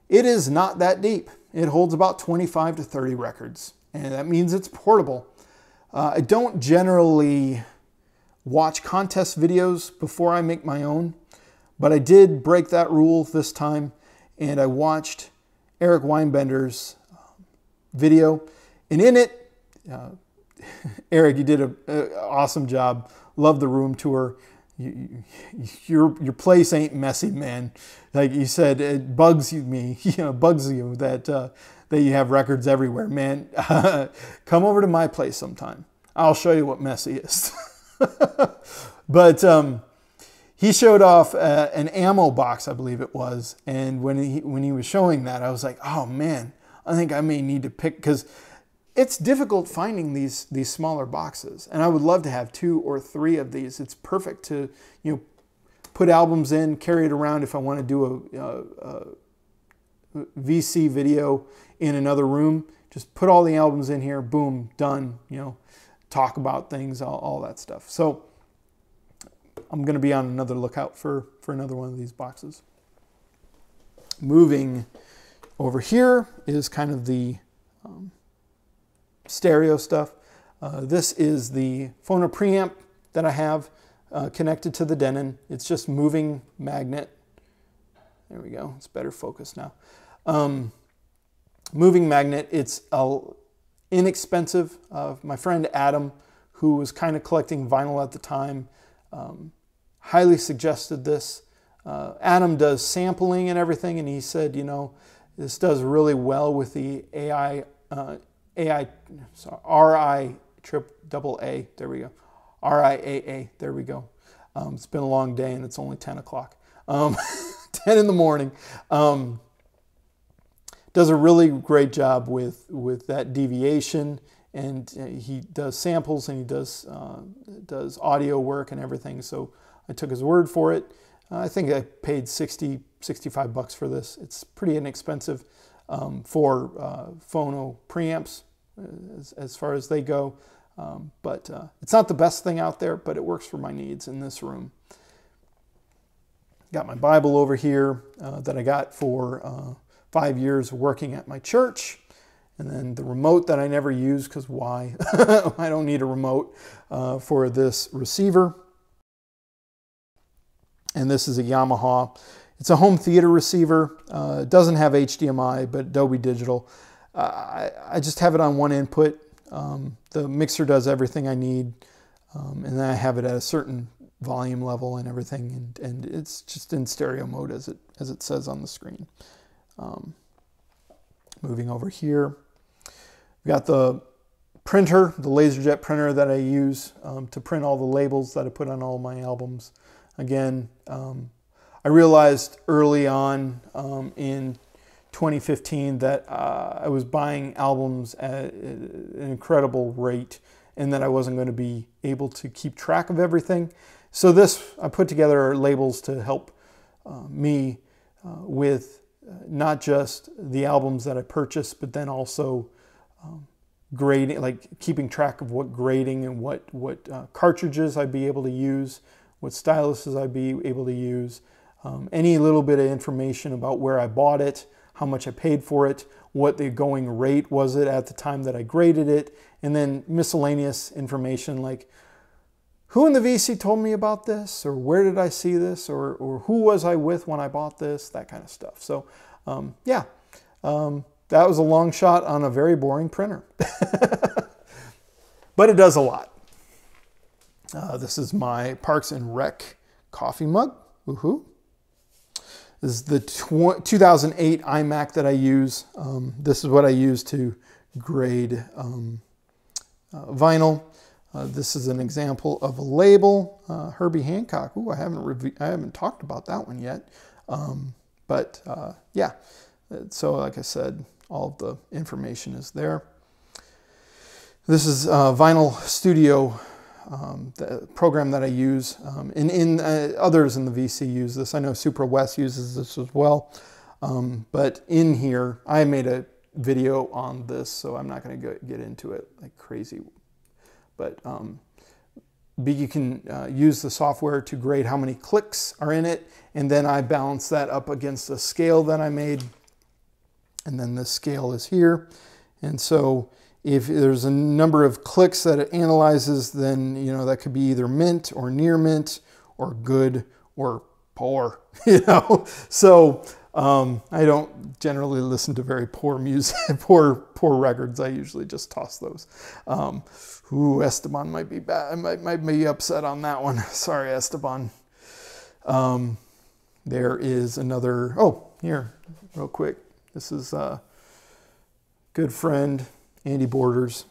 Speaker 4: it is not that deep. It holds about 25 to 30 records. And that means it's portable. I don't generally watch contest videos before I make my own, but I did break that rule this time, and I watched Eric Weinbender's video, and in it, Eric, you did an awesome job. Love the room tour. Your place ain't messy, man. Like you said, it bugs you that you have records everywhere, man. Come over to my place sometime. I'll show you what messy is. But he showed off an ammo box, I believe it was, and when he was showing that, I was like, oh man, I think I may need to pick, because it's difficult finding these smaller boxes, and I would love to have 2 or 3 of these. It's perfect to, you know, put albums in, carry it around if I want to do a VC video in another room. Just put all the albums in here, boom, done, you know, talk about things, all that stuff. So I'm going to be on another lookout for another one of these boxes. Moving over here is kind of the stereo stuff. This is the phono preamp that I have connected to the Denon. It's just moving magnet. There we go. It's better focused now. Moving magnet. It's inexpensive. My friend Adam, who was kind of collecting vinyl at the time, highly suggested this. Adam does sampling and everything, and he said, you know, this does really well with the RIAA. There we go. RIAA. There we go. It's been a long day, and it's only 10 o'clock. 10 in the morning. Does a really great job with that deviation, and he does samples, and he does audio work and everything. So I took his word for it. I think I paid $65 for this. It's pretty inexpensive for phono preamps as far as they go. But it's not the best thing out there, but it works for my needs in this room. Got my Bible over here that I got for 5 years working at my church. And then the remote that I never use, because why? I don't need a remote for this receiver. And this is a Yamaha. It's a home theater receiver. It doesn't have HDMI, but Dolby Digital. I just have it on one input. The mixer does everything I need. And then I have it at a certain volume level and everything. And it's just in stereo mode as it says on the screen. Moving over here. We've got the printer, the LaserJet printer that I use to print all the labels that I put on all my albums. Again, I realized early on in 2015 that I was buying albums at an incredible rate and that I wasn't going to be able to keep track of everything. So I put together labels to help me with not just the albums that I purchased, but then also grading, like keeping track of what grading and what cartridges I'd be able to use, what styluses I'd be able to use, any little bit of information about where I bought it, how much I paid for it, what the going rate was it at the time that I graded it, and then miscellaneous information like who in the VC told me about this, or where did I see this, or who was I with when I bought this, that kind of stuff. So yeah, that was a long shot on a very boring printer. But it does a lot. This is my Parks and Rec coffee mug. Woohoo. This is the 2008 iMac that I use. This is what I use to grade vinyl. This is an example of a label, Herbie Hancock. Ooh, I haven't talked about that one yet. Yeah, so like I said, all of the information is there. This is Vinyl Studio, the program that I use, and others in the VC use this. I know Supra West uses this as well, but in here, I made a video on this, so I'm not going to get into it like crazy. But you can use the software to grade how many clicks are in it, and then I balance that up against a scale that I made, and then this scale is here. And so if there's a number of clicks that it analyzes, then you know that could be either mint or near mint or good or poor. You know, so I don't generally listen to very poor music, poor records. I usually just toss those. Ooh, Esteban might be bad. I might be upset on that one. Sorry, Esteban. There is another. Oh, here, real quick. This is a good friend, Andy Borders.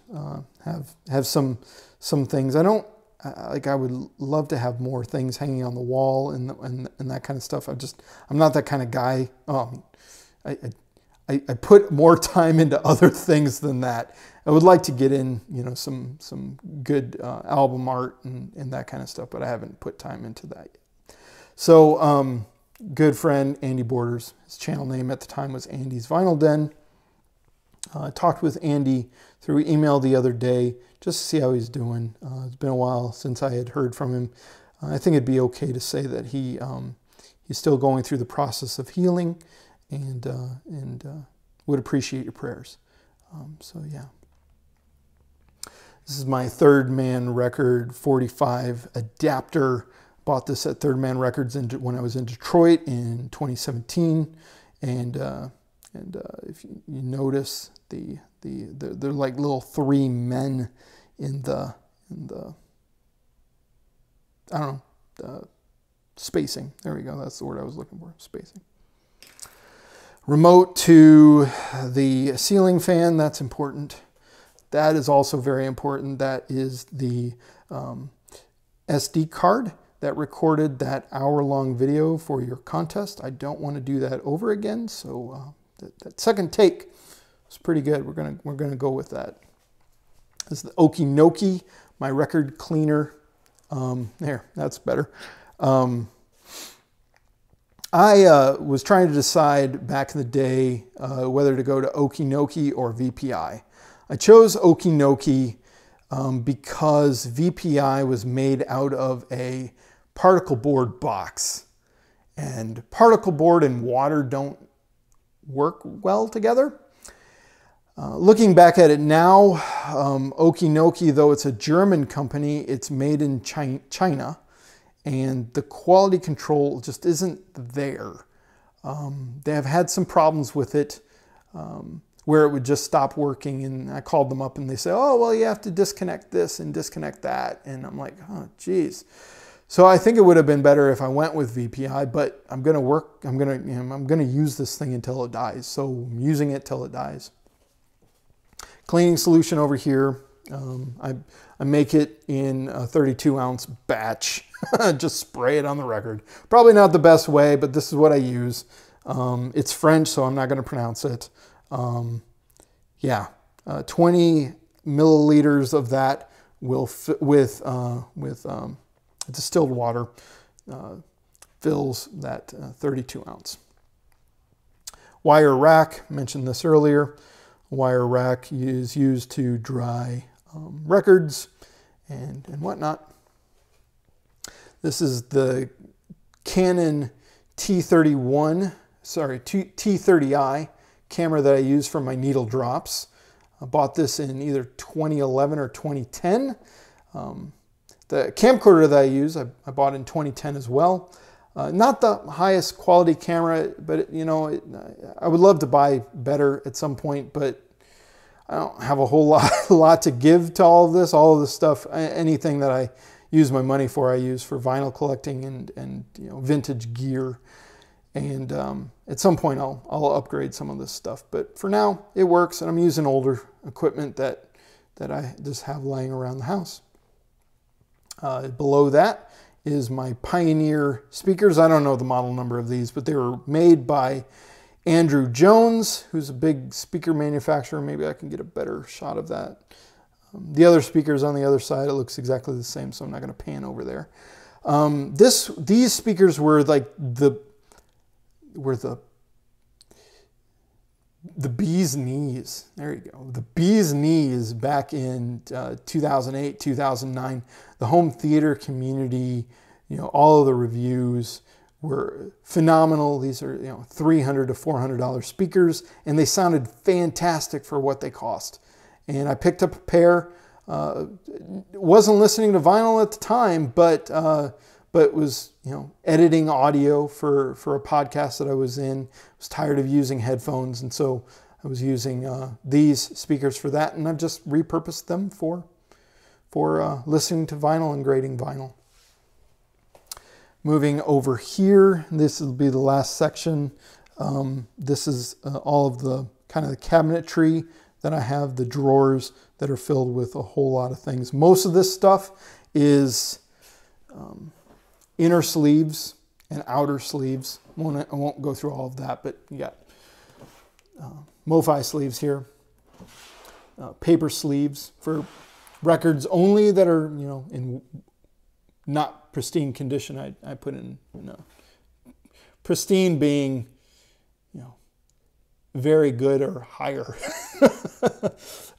Speaker 4: Have some things. I don't like. I would love to have more things hanging on the wall and that kind of stuff. I'm not that kind of guy. I put more time into other things than that. I would like to get in, you know, some good album art and that kind of stuff, but I haven't put time into that yet. So good friend Andy Borders, his channel name at the time was Andy's Vinyl Den. I talked with Andy through email the other day just to see how he's doing. It's been a while since I had heard from him. I think it'd be okay to say that he's still going through the process of healing, and would appreciate your prayers. So yeah. This is my Third Man Record 45 adapter. Bought this at Third Man Records when I was in Detroit in 2017, and if you notice, they're like little three men in the I don't know, spacing. There we go. That's the word I was looking for. Spacing. Remote to the ceiling fan. That's important. That is also very important. That is the SD card that recorded that hour-long video for your contest. I don't want to do that over again, so that second take was pretty good. We're gonna go with that. This is the Okinoki, my record cleaner. There, that's better. I was trying to decide back in the day whether to go to Okinoki or VPI. I chose Okinoki because VPI was made out of a particle board box, and particle board and water don't work well together. Looking back at it now, Okinoki, though it's a German company, it's made in China, and the quality control just isn't there. They have had some problems with it, where it would just stop working, and I called them up and they say, oh, well, you have to disconnect this and disconnect that. And I'm like, oh, geez. So I think it would have been better if I went with VPI, but I'm going to use this thing until it dies. So I'm using it till it dies. Cleaning solution over here. I make it in a 32-ounce batch. Just spray it on the record. Probably not the best way, but this is what I use. It's French, so I'm not going to pronounce it. 20 milliliters of that will with distilled water fills that 32 ounce. Wire rack, mentioned this earlier. Wire rack is used to dry records and whatnot. This is the Canon T30i camera that I use for my needle drops. I bought this in either 2011 or 2010. The camcorder that I use, I bought in 2010 as well. Not the highest quality camera, but I would love to buy better at some point, but I don't have a whole lot to give to all of this. All of this stuff, anything that I use my money for, I use for vinyl collecting and vintage gear. And at some point I'll upgrade some of this stuff, but for now it works, and I'm using older equipment that I just have lying around the house. Below that is my Pioneer speakers. I don't know the model number of these, but they were made by Andrew Jones, who's a big speaker manufacturer. Maybe I can get a better shot of that. The other speakers on the other side, it looks exactly the same, so I'm not going to pan over there. These speakers were like the bee's knees. There you go. The bee's knees back in 2008, 2009. The home theater community, all of the reviews were phenomenal. These are, $300 to $400 speakers, and they sounded fantastic for what they cost. And I picked up a pair. Wasn't listening to vinyl at the time, but was editing audio for a podcast that I was in. I was tired of using headphones, and so I was using these speakers for that, and I've just repurposed them for listening to vinyl and grading vinyl. Moving over here, this will be the last section. This is all of the kind of the cabinetry that I have, the drawers that are filled with a whole lot of things. Most of this stuff is inner sleeves and outer sleeves. I won't go through all of that, but you got MoFi sleeves here. paper sleeves for records only that are, you know, in not pristine condition. I put in, you know, pristine being, you know, very good or higher.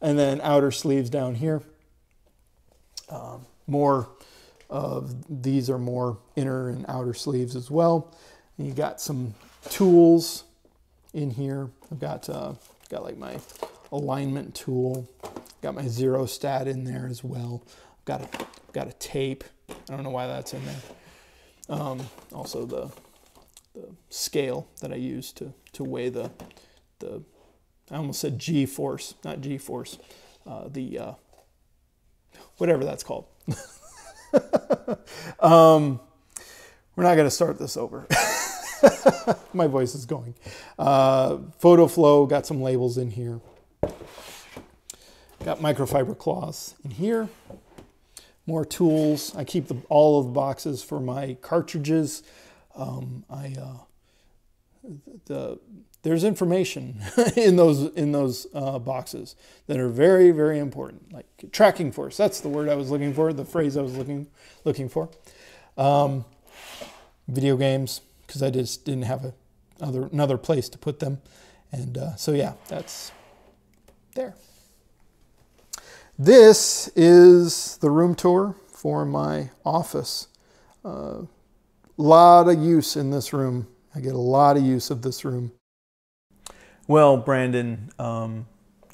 Speaker 4: And then outer sleeves down here. More of these are more inner and outer sleeves as well. And you got some tools in here. I've got like my alignment tool. Got my zero stat in there as well. Got a tape. I don't know why that's in there. Also the scale that I use to weigh the I almost said G-force, not G-force. Whatever that's called. We're not going to start this over. My voice is going. Photo flow, got some labels in here. Got microfiber cloths in here. More tools. I keep all of the boxes for my cartridges. There's information in those boxes that are very, very important. Like tracking force. That's the word I was looking for. The phrase I was looking for. Video games, because I just didn't have another place to put them. And so yeah, that's there. This is the room tour for my office. Lot of use in this room. I get a lot of use of this room.
Speaker 1: Well, Brandon,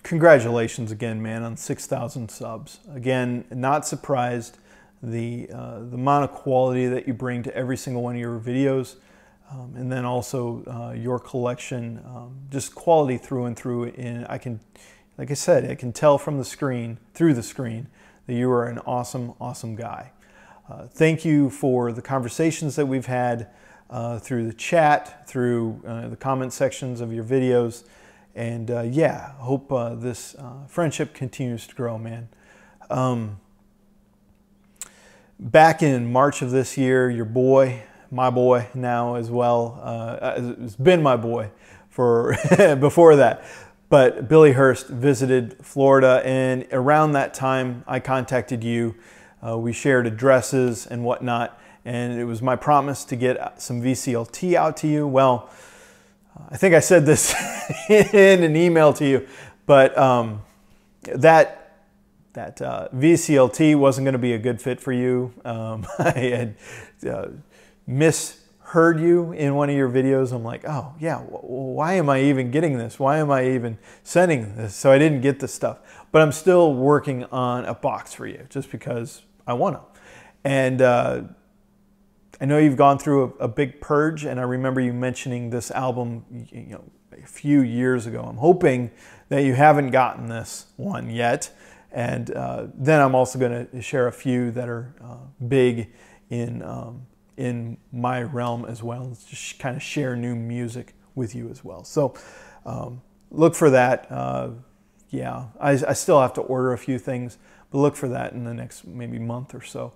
Speaker 1: congratulations again, man, on 6,000 subs. Again, not surprised. The amount of quality that you bring to every single one of your videos, and then also your collection, just quality through and through. And I can, like I said, I can tell from the screen, through the screen, that you are an awesome, awesome guy. Thank you for the conversations that we've had through the chat, through the comment sections of your videos. And yeah, hope this friendship continues to grow, man. Back in March of this year, your boy, my boy now as well, it's been my boy for before that, but Billy Hurst visited Florida, and around that time I contacted you. We shared addresses and whatnot, and it was my promise to get some VCLT out to you. Well, I think I said this in an email to you, but that VCLT wasn't going to be a good fit for you. I had misheard you in one of your videos. I'm like, oh yeah, why am I even getting this? Why am I even sending this? So I didn't get the stuff, but I'm still working on a box for you just because I want to. And I know you've gone through a big purge, and I remember you mentioning this album, you know, a few years ago. I'm hoping that you haven't gotten this one yet. And then I'm also going to share a few that are big in my realm as well. Let's just kind of share new music with you as well. So look for that. Yeah, I still have to order a few things, but look for that in the next maybe month or so.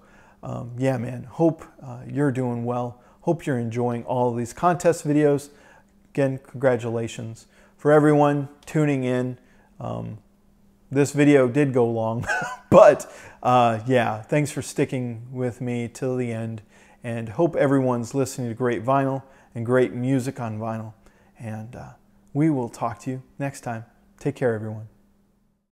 Speaker 1: Yeah, man, hope you're doing well. Hope you're enjoying all of these contest videos. Again, congratulations. For everyone tuning in, this video did go long, but yeah, thanks for sticking with me till the end, and hope everyone's listening to great vinyl and great music on vinyl. And we will talk to you next time. Take care, everyone.